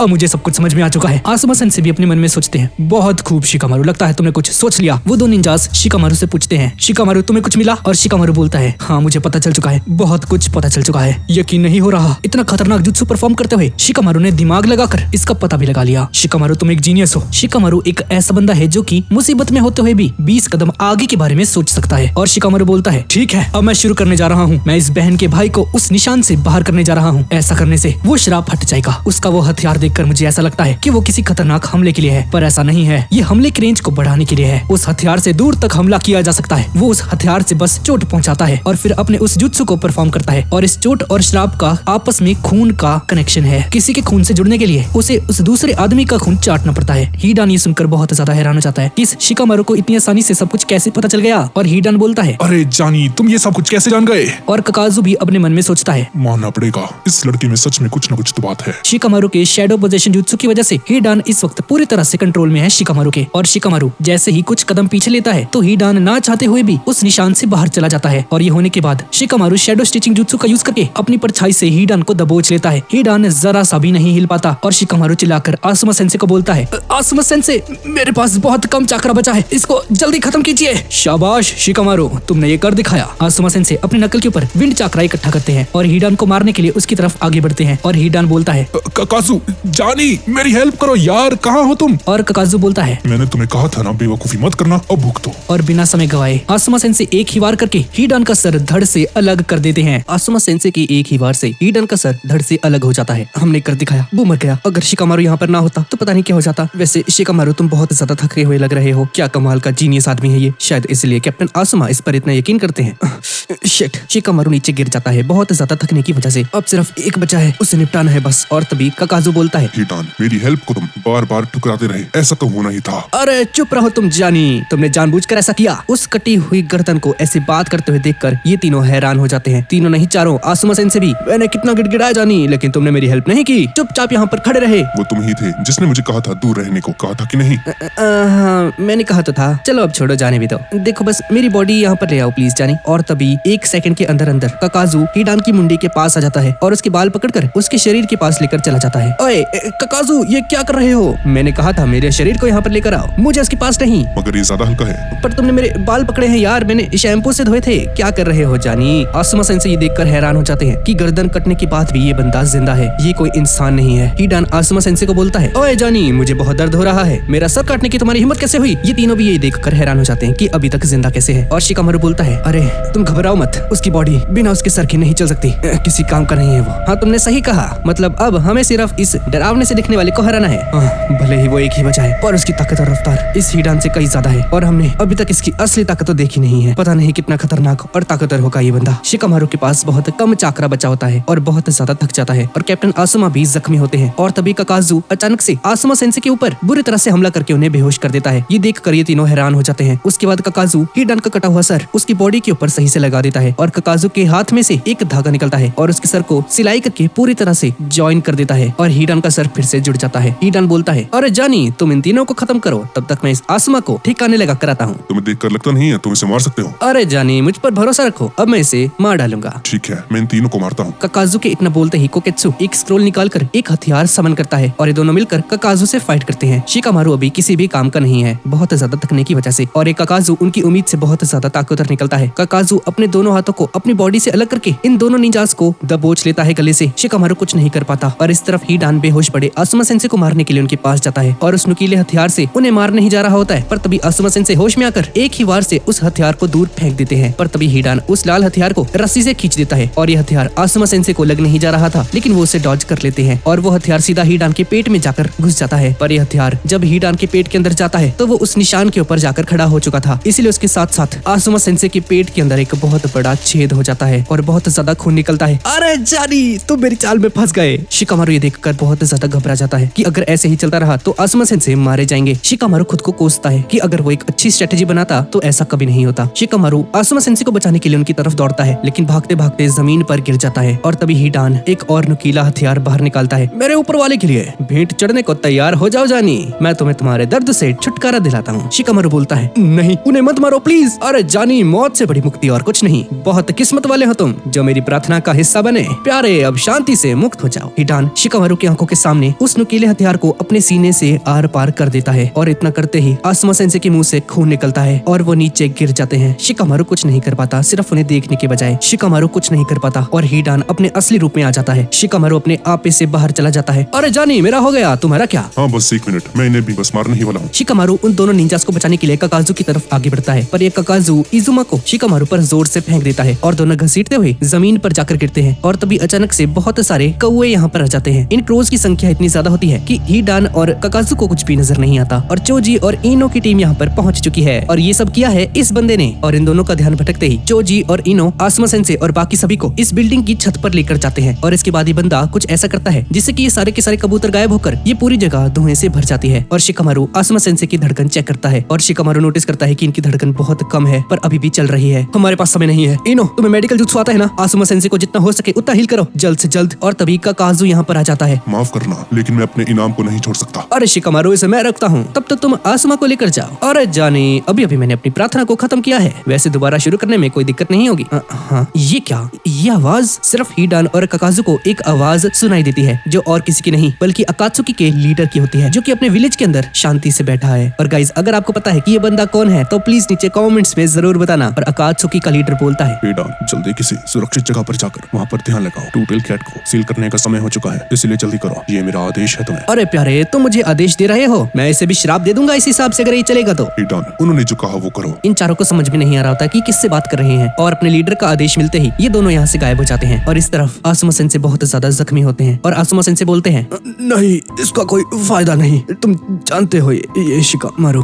अब मुझे सब कुछ समझ में आ चुका है। आसुमा सेंसे भी अपने मन में सोचते हैं, बहुत खूब शिकामारु, लगता है तुमने कुछ सोच लिया। वो दो निंजास शिकामारु से पूछते हैं, शिकामारु तुम्हें कुछ मिला? और शिकामारु बोलता है, हाँ मुझे पता चल चुका है, बहुत कुछ पता चल चुका है। यकीन नहीं हो रहा, इतना खतरनाक जुत्सु परफॉर्म करते हुए शिकामारु ने दिमाग लगाकर इसका पता भी लगा लिया। शिकामारु तुम एक जीनियस हो। शिकामारु एक ऐसा बंदा है जो कि मुसीबत में होते हुए भी 20 कदम आगे के बारे में सोच सकता है। और शिकामारु बोलता है, ठीक है अब मैं शुरू करने जा रहा हूँ, मैं इस बहन के भाई को उस निशान से बाहर करने जा रहा हूँ। ऐसा करने से वो श्राप हट जाएगा। उसका वो हथियार देखकर मुझे ऐसा लगता है कि वो किसी खतरनाक हमले के लिए है, पर ऐसा नहीं है, ये हमले की रेंज को बढ़ाने के लिए है। उस हथियार से दूर तक हमला किया जा सकता है, वो उस हथियार से बस चोट पहुंचाता है और फिर अपने उस जुत्सु को परफॉर्म करता है। और इस चोट और श्राप का आपस में खून का कनेक्शन है। किसी के खून से जुड़ने के लिए उसे उस दूसरे आदमी का खून चाटना पड़ता है। हीडान ये सुनकर बहुत ज्यादा हैरान हो जाता है, इस शिकामारु को इतनी आसानी से सब कुछ कैसे पता चल गया। और हीडान बोलता है, अरे जानी तुम ये सब कुछ कैसे जान गए? और ककाजु भी अपने मन में सोचता है, मानना पड़ेगा इस लड़की में सच में कुछ न कुछ तो बात है। शिकामारु के शैडो पोजेशन जुत्सु की वजह से हीडान इस वक्त पूरी तरह से कंट्रोल में है शिकामारु के। और शिकामारु जैसे ही कुछ कदम पीछे लेता है तो हीडान ना चाहते हुए भी उस निशान से बाहर चला जाता है। और ये होने के बाद शिकामारु शैडो स्टिचिंग जुत्सु का यूज करके अपनी परछाई से हीडान को दबोच लेता है। हीडान जरा सा भी नहीं हिल पाता और शिकामारु चिल्लाकर आसुमा सेंसे को बोलता है, आसुमा सेंसे मेरे पास बहुत कम चाकरा बचा है, इसको जल्दी खत्म कीजिए। शाबाश शिकामारू, तुमने ये कर दिखाया। आसुमा सेंसे अपने नकल के ऊपर विंड चाकरा इकट्ठा करते हैं और हिडान को मारने के लिए उसकी तरफ आगे बढ़ते हैं। और हिडान बोलता है, काकाजू, जानी मेरी हेल्प करो यार, कहाँ हो तुम? और ककाजू बोलता है, मैंने तुम्हें कहा था ना बेवकूफी मत करना, अब भुगतो। और बिना समय गवाए आसुमा सेंसे एक ही वार करके हिडान का सर धड़ से अलग कर देते हैं। आसुमा सेंसे की एक ही वार से हिडान का सर धड़ से अलग हो जाता है। हमने कर दिखाया, वो मर गया। अगर शिकामारू यहाँ पर ना होता तो पता नहीं क्या हो जाता। वैसे शिकामारू, तुम बहुत ज्यादा थके हुए लग रहे हो। क्या कमाल का जीनियस आदमी है ये। शायद इसलिए कैप्टन आसुमा इस पर इतना यकीन करते हैं। शिट, शिकामारू नीचे गिर जाता है बहुत ज्यादा थकने की वजह से। अब सिर्फ एक बचा है, उसे निपटाना है बस। और तभी ककाजू बोलता है, हिडान, मेरी हेल्प को तुम बार बार ठुकराते रहे, ऐसा तो होना ही था। अरे चुप रहो तुम जानी, तुमने जानबूझकर ऐसा किया। उस कटी हुई गर्दन को ऐसी बात करते हुए देखकर ये तीनों हैरान हो जाते हैं। तीनों नहीं, चारों। आसुमा सेंसे भी। मैंने कितना गिड़गिड़ाया जानी, लेकिन तुमने मेरी हेल्प नहीं की। चुपचाप यहाँ पर खड़े रहे। वो तुम ही थे जिसने मुझे कहा था दूर रहने को, कहा था कि नहीं? हाँ, मैंने कहा तो था। चलो अब छोड़ो, जाने भी दो। देखो बस मेरी बॉडी यहाँ पर ले आओ प्लीज जानी। और तभी एक सेकंड के अंदर अंदर ककाजू हिडान की मुंडी के पास आ जाता है और उसके बाल पकड़कर उसके शरीर के पास लेकर चला जाता है। ओए ककाजू, ये क्या कर रहे हो? मैंने कहा था मेरे शरीर को यहाँ पर लेकर आओ, मुझे उसके पास नहीं। मगर ये ज्यादा हल्का है। पर तुमने मेरे बाल पकड़े हैं यार, मैंने शैम्पू से धोए थे। क्या कर रहे हो जानी? आसुमा सेंसे ये देखकर हैरान हो जाते हैं कि गर्दन कटने के बाद भी ये बंदा जिंदा है, ये कोई इंसान नहीं है। हिडान आसुमा सेंसे को बोलता है, ओए जानी, मुझे बहुत दर्द हो रहा है, मेरा सर काटने की तुम्हारी हिम्मत कैसे हुई? ये तीनों भी ये देखकर हैरान हो जाते हैं कि अभी तक जिंदा कैसे है। और शिकामारू बोलता है, अरे तुम घबराओ मत, उसकी बॉडी बिना उसके सर के नहीं चल सकती, किसी काम का नहीं है वो। हाँ तुमने सही कहा, मतलब अब हमें सिर्फ इस डरावने से दिखने वाले को हराना है। भले ही वो एक ही बचा है, पर उसकी ताकत और रफ्तार इस हिडान से कई ज्यादा है और हमने अभी तक इसकी असली ताकत तो देखी नहीं है। पता नहीं कितना खतरनाक और ताकतवर होगा ये बंदा। शिकामारू के पास बहुत कम चाकरा बचा होता है और बहुत ज्यादा थक जाता है और कैप्टन आसुमा भी जख्मी होते हैं। और तभी ककाजू अचानक से आसुमा सेंसे के ऊपर बुरी तरह से हमला करके उन्हें बेहोश कर देता है। ये देखकर ये तीनों हैरान हो जाते हैं। उसके बाद ककाजू हिडान का कटा हुआ सर उसकी बॉडी के ऊपर सही से लगा देता है और ककाजू के हाथ में से एक धागा निकलता है और उसके सर को सिलाई करके पूरी तरह से ज्वाइन कर देता है और हिडान का सर फिर से जुड़ जाता है। हिडान बोलता है, अरे जानी, तुम इन तीनों को खत्म करो, तब तक मैं इस आसुमा को ठिकाने लगा कर आता हूँ। तुम्हें देखकर लगता नहीं है तुम इसे मार सकते हो? अरे जानी, मुझ पर भरोसा रखो, अब मैं इसे मार डालूंगा। ठीक है, मैं इन तीनों को मारता हूँ। ककाजू के इतना बोलते ही कोकेत्सु एक स्क्रोल निकालकर एक हथियार समन करता है और ये दोनों मिलकर ककाजू से फाइट करते हैं। शिकामारू अभी किसी भी काम का नहीं है, बहुत ज्यादा थकने की वजह से, और एक ककाजू उनकी उम्मीद से बहुत ज्यादा ताकतवर निकलता है। ककाजू अपने दोनों हाथों को अपनी बॉडी से अलग करके इन दोनों निंजास को दबोच लेता है गले से। शिकामारू कुछ नहीं कर पाता और इस तरफ हिडान बेहोश पड़े आसुमा सेंसे को मारने के लिए उनके पास जाता है और उस नुकीले हथियार से उन्हें मार नहीं जा रहा होता है। पर तभी आसुमा सेंसे होश में आकर एक ही वार से उस हथियार को दूर फेंक देते हैं। पर तभी हिडान उस लाल हथियार को रस्सी से खींच देता है और ये हथियार आसुमा सेंसे को लग नहीं जा रहा था, लेकिन वो उसे डॉज कर लेते हैं और वो हथियार सीधा हिडान के पेट में जाकर घुस जाता है। पर ये हथियार जब हिडान के पेट के अंदर जाता है तो वो उस निशान के ऊपर जाकर खड़ा हो चुका था, इसीलिए उसके साथ साथ आसुमा सेंसे के पेट के अंदर एक बहुत बड़ा छेद हो जाता है और बहुत ज्यादा खून निकलता है। अरे जानी, तुम मेरी चाल में फंस गए। शिकामारू ये देखकर बहुत ज्यादा घबरा जाता है कि अगर ऐसे ही चलता रहा तो आसुमा सेंसे मारे जाएंगे। शिकामारू खुद को कोसता है कि अगर वो एक अच्छी स्ट्रेटेजी बनाता तो ऐसा कभी नहीं होता। शिकामारू आसुमा सेंसे को बचाने के लिए उनकी तरफ दौड़ता है, लेकिन भागते भागते जमीन पर गिर जाता है। और तभी हिडान एक और नुकीला हथियार बाहर निकालता है। मेरे ऊपर वाले के लिए भेंट चढ़ने को तैयार हो जाओ जानी, मैं तुम्हें तुम्हारे दर्द से छुटकारा दिलाता हूँ। शिकामारू बोलता है, नहीं, उन्हें मत मारो प्लीज। अरे जानी, मौत से बड़ी मुक्ति और कुछ नहीं, बहुत किस्मत वाले हो तुम जो मेरी प्रार्थना का हिस्सा बने। प्यारे, अब शांति से मुक्त हो जाओ। हिडान शिकामारू की आंखों के सामने उस नुकीले हथियार को अपने सीने से आर पार कर देता है और इतना करते ही आसुमा सेंसे के मुंह से खून निकलता है और वो नीचे गिर जाते हैं। शिकामारू कुछ नहीं कर पाता, सिर्फ उन्हें देखने के बजाय शिकामारू कुछ नहीं कर पाता और हिडान अपने असली रूप में आ जाता है। शिकामारू अपने आपे से बाहर चला जाता है। अरे जानी, मेरा हो गया, तुम्हारा क्या? हाँ बस एक मिनट, मैं इन्हें भी बस मारने ही वाला हूँ। शिकामारू उन दोनों निंजास को बचाने के लिए ककाजू की तरफ आगे बढ़ता है, पर ये ककाजू इजुमा को शिकामारू पर जोर से फेंक देता है और दोनों घसीटते हुए जमीन पर जाकर गिरते हैं। और तभी अचानक से बहुत सारे कौवे यहाँ पर आ जाते हैं। इन क्रोज की संख्या इतनी ज्यादा होती है कि हिडान और ककाजू को कुछ भी नजर नहीं आता और चोजी और इनो की टीम यहाँ पर पहुंच चुकी है और ये सब किया है इस बंदे ने। और इन दोनों का ध्यान भटकते ही चोजी और इनो आसुमा सेंसे और बाकी सभी को इस बिल्डिंग की छत पर लेकर जाते हैं और इसके बाद ये बंदा कुछ ऐसा करता है जिससे कि ये सारे के सारे कबूतर गायब होकर ये पूरी जगह धुएं से भर जाती है। और शिकामारू आसुमा सेंसे की धड़कन चेक करता है और शिकामारू नोटिस करता है कि इनकी धड़कन बहुत कम है पर अभी भी चल रही है। हमारे पास समय नहीं है। इनो, तुम्हें मेडिकल जुत्सु आता है ना? आसुमा सेंसे को जितना हो सके उतना हील करो जल्द से जल्द। और तभी ककाजू यहाँ पर आ जाता है। माफ करना, लेकिन मैं अपने इनाम को नहीं छोड़ सकता। अरे शिकामारू, इसे मैं रखता हूँ, तब तक तुम आसुमा को लेकर जाओ। अरे जानी, अभी अभी मैंने अपनी प्रार्थना को खत्म किया है, वैसे दोबारा शुरू करने में कोई दिक्कत नहीं होगी। हाँ, ये क्या? ये आवाज सिर्फ हिडान और ककाजू को एक आवाज सुनाई देती है जो और किसी की नहीं बल्कि अकात्सुकी के लीडर की होती है, जो कि अपने विलेज के अंदर शांति से बैठा है। और गाइस, अगर आपको पता है कि ये बंदा कौन है तो प्लीज नीचे कमेंट्स में जरूर बताना। और अकात्सुकी का लीडर बोलता है, हे डॉन, जल्दी किसी सुरक्षित जगह पर जाकर वहाँ पर ध्यान लगाओ। टू टेल कैट को सील करने का समय हो चुका है, इसलिए जल्दी करो, ये मेरा आदेश है तुम्हें। अरे प्यारे, तुम मुझे आदेश दे रहे हो? मैं इसे भी श्राप दे दूंगा इस हिसाब से अगर ये चलेगा तो। हे डॉन, उन्होंने जो कहा वो करो। इन चारों को समझ में नहीं आ रहा था कि किससे बात कर रहे हैं और अपने लीडर का आदेश मिलते ही ये दोनों यहाँ से गायब हो जाते हैं। और इस तरफ आसुमा सेंसे बहुत ज्यादा जख्मी होते हैं और आसुमा सेंसे बोलते हैं, नहीं, इसका कोई फायदा नहीं। तुम जानते हो ये शिकामारू,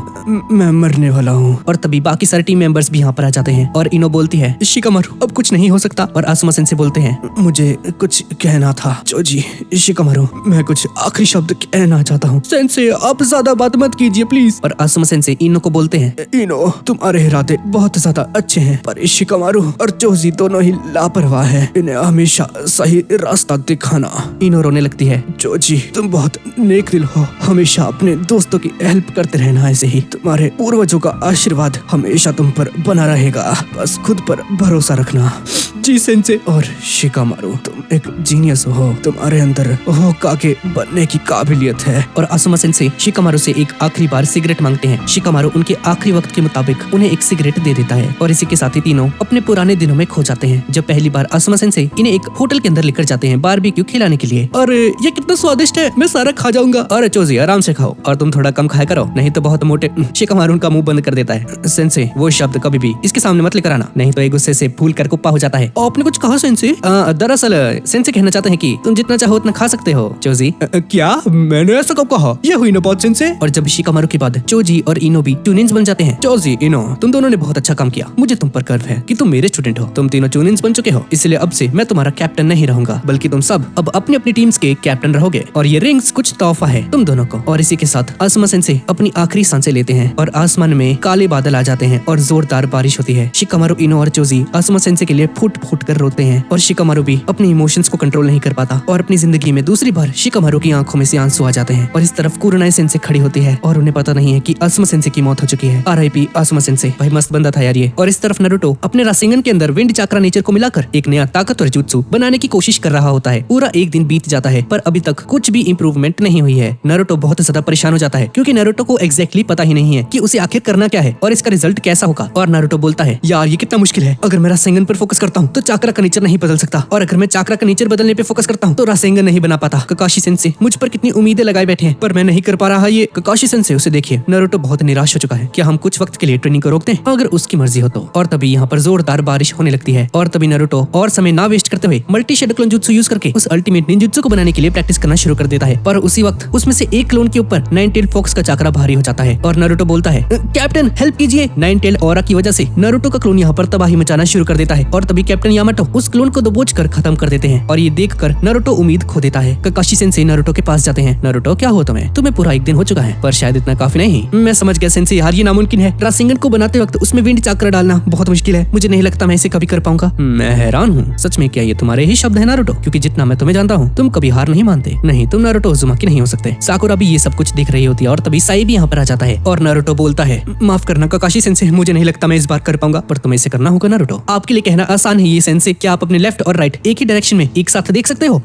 मैं मरने वाला हूँ। और तभी बाकी सारे टीम मेंबर्स भी यहाँ पर आ जाते हैं और इनो बोलती है, शिकामारू अब कुछ नहीं हो सकता। और आसुमा सेंसे बोलते हैं, मुझे कुछ कहना था जोजी। शिकामारू, मैं कुछ आखिरी शब्द कहना चाहता हूँ। सेंसे आप ज्यादा बात मत कीजिए प्लीज। और आसुमा सेंसे इनो को बोलते हैं, इनो, तुम्हारे इरादे बहुत ज्यादा अच्छे हैं, पर शिकामारू और जोजी दोनों ही लापरवाह है। इन्हें हमेशा सही रास्ता दिखाना। इनो रोने लगती है, जोजी, तुम बहुत नेक दिल हो, हमेशा अपने दोस्तों की हेल्प करते रहना। ऐसे ही तुम्हारे पूर्वजों का आशीर्वाद हमेशा तुम पर बना रहेगा। बस खुद पर भरोसा रखना। जी सेंसे। और शिकामारू, तुम एक जीनियस हो, तुम्हारे अंदर होकागे बनने की काबिलियत है। और आसुमा सेंसे शिकामारू से एक आखिरी बार सिगरेट मांगते हैं। शिकामारू उनके आखिरी वक्त के मुताबिक उन्हें एक सिगरेट दे देता है और इसी के साथ ही तीनों अपने पुराने दिनों में खो जाते हैं, जब पहली बार आसुमा सेंसे इन्हें एक होटल के अंदर लेकर जाते हैं बारबेक्यू खिलाने के लिए। और ये कितना स्वादिष्ट है, मैं सारा खा जाऊंगा। अरे चोजी, आराम से खाओ और तुम थोड़ा कम खाया करो, नहीं तो बहुत मोटे। शिकामारू उनका मुंह बंद कर देता है। सेंसे, वो शब्द कभी भी इसके सामने मत लेकर आना, नहीं तो एक गुस्से से फूल कर कुप्पा हो जाता है। आपने कुछ कहा सेंसे? दरअसल सेंसे कहना चाहते हैं कि तुम जितना चाहो उतना खा सकते हो चोजी। क्या? मैंने ऐसा कब कहा? ये हुई ना बात सेंसे। और जब शिकामारू के बाद चोजी और इनो भी ट्यूनिंस बन जाते हैं। जोजी, इनो, तुम दोनों ने बहुत अच्छा काम किया, मुझे तुम पर गर्व है कि तुम मेरे स्टूडेंट हो। तुम तीनों ट्यूनिंस बन चुके हो, इसलिए अब से मैं तुम्हारा कैप्टन नहीं रहूंगा, बल्कि तुम सब अब अपनी अपनी टीम्स के कैप्टन रहोगे। और ये रिंग्स कुछ तोहफा है तुम दोनों को। और इसी के साथ आसुमा सेंसे अपनी आखिरी सांसें लेते हैं और आसमान में काले बादल आ जाते हैं और जोरदार बारिश होती है। शिकामारू, इनो और चोजी आसुमा सेंसे के लिए फुट फुट कर रोते हैं और शिकामारू भी अपने इमोशंस को कंट्रोल नहीं कर पाता और अपनी जिंदगी में दूसरी बार शिकामारू की आंखों में से आंसू आ जाते हैं। और इस तरफ कुरुनाई सेंसे खड़ी होती है और उन्हें पता नहीं है कि आसुमा सेंसे की मौत हो चुकी है। RIP Asuma sensei. भाई मस्त बंदा था यार ये। और इस तरफ नारुतो अपने रासेंगन के अंदर विंड चाक्रा नेचर को मिलाकर एक नया ताकतवर जुत्सु बनाने की कोशिश कर रहा होता है। पूरा एक दिन बीत जाता है पर अभी तक कुछ भी इंप्रूवमेंट नहीं हुई है। नारुतो बहुत ज्यादा परेशान हो जाता है क्योंकि नारुतो को एग्जैक्टली पता ही नहीं है कि उसे आखिर करना क्या है और इसका रिजल्ट कैसा होगा। और नारुतो बोलता है, यार ये कितना मुश्किल है। अगर मैं रासेंगन पर फोकस करता हूँ तो चाक्रा का नेचर नहीं बदल सकता, और अगर मैं चाक्रा का नेचर बदलने पे फोकस करता हूँ तो रासेंगन नहीं बना पाता। ककाशी सेंसे मुझ पर कितनी उम्मीदें लगाए बैठे हैं पर मैं नहीं कर पा रहा ये। ककाशी सेंसे, उसे देखिए, नारुतो बहुत निराश हो चुका है। क्या हम कुछ वक्त के लिए ट्रेनिंग को रोक दें अगर उसकी मर्जी हो तो। और तभी यहाँ पर जोरदार बारिश होने लगती है और तभी नारुतो और समय ना वेस्ट करते हुए multi shadow clone jutsu use करके उस अल्टीमेट निंजुत्सु को बनाने के लिए प्रैक्टिस करना शुरू कर देता है। पर उसी वक्त उसमें से एक क्लोन के ऊपर नाइन टेल फॉक्स का चाकरा भारी हो जाता है और नारुतो बोलता है, कैप्टन हेल्प कीजिए। नाइन टेल ऑरा की वजह से नारुतो का क्लोन यहाँ पर तबाही मचाना शुरू कर देता है और तभी कैप्टन यामाटो उस क्लोन को दबोच कर खत्म कर देते हैं। और ये देखकर नारुतो उम्मीद खो देता है। ककाशी सेंसे नारुतो के पास जाते हैं। नारुतो, क्या हो तुम्हें पूरा एक दिन हो चुका है पर शायद इतना काफी नहीं। मैं समझ गया सेंसे, यार ये नामुमकिन है। रासेंगन को बनाते वक्त उसमें विंड चाक्रा डालना बहुत मुश्किल है। मुझे नहीं लगता मैं इसे कभी कर पाऊंगा। मैं हैरान हूँ, सच में क्या ये तुम्हारे ही शब्द है नारुतो? क्योंकि जितना मैं तुम्हें जानता हूँ तुम कभी हार नहीं मानते। नहीं, तुम नारुतो उज़ुमाकी नहीं हो सकते। साकुरा भी ये सब कुछ देख रही होती है और तभी साई भी यहाँ पर आ जाता है और नारुतो बोलता है, माफ करना ककाशी सेंसे, मुझे नहीं लगता मैं इस बार कर पाऊंगा, पर तुम्हें इसे करना होगा नारुतो। आपके लिए कहना आसान है ये सेंसे, क्या आप अपने लेफ्ट और राइट एक ही डायरेक्शन में एक साथ देख सकते हो?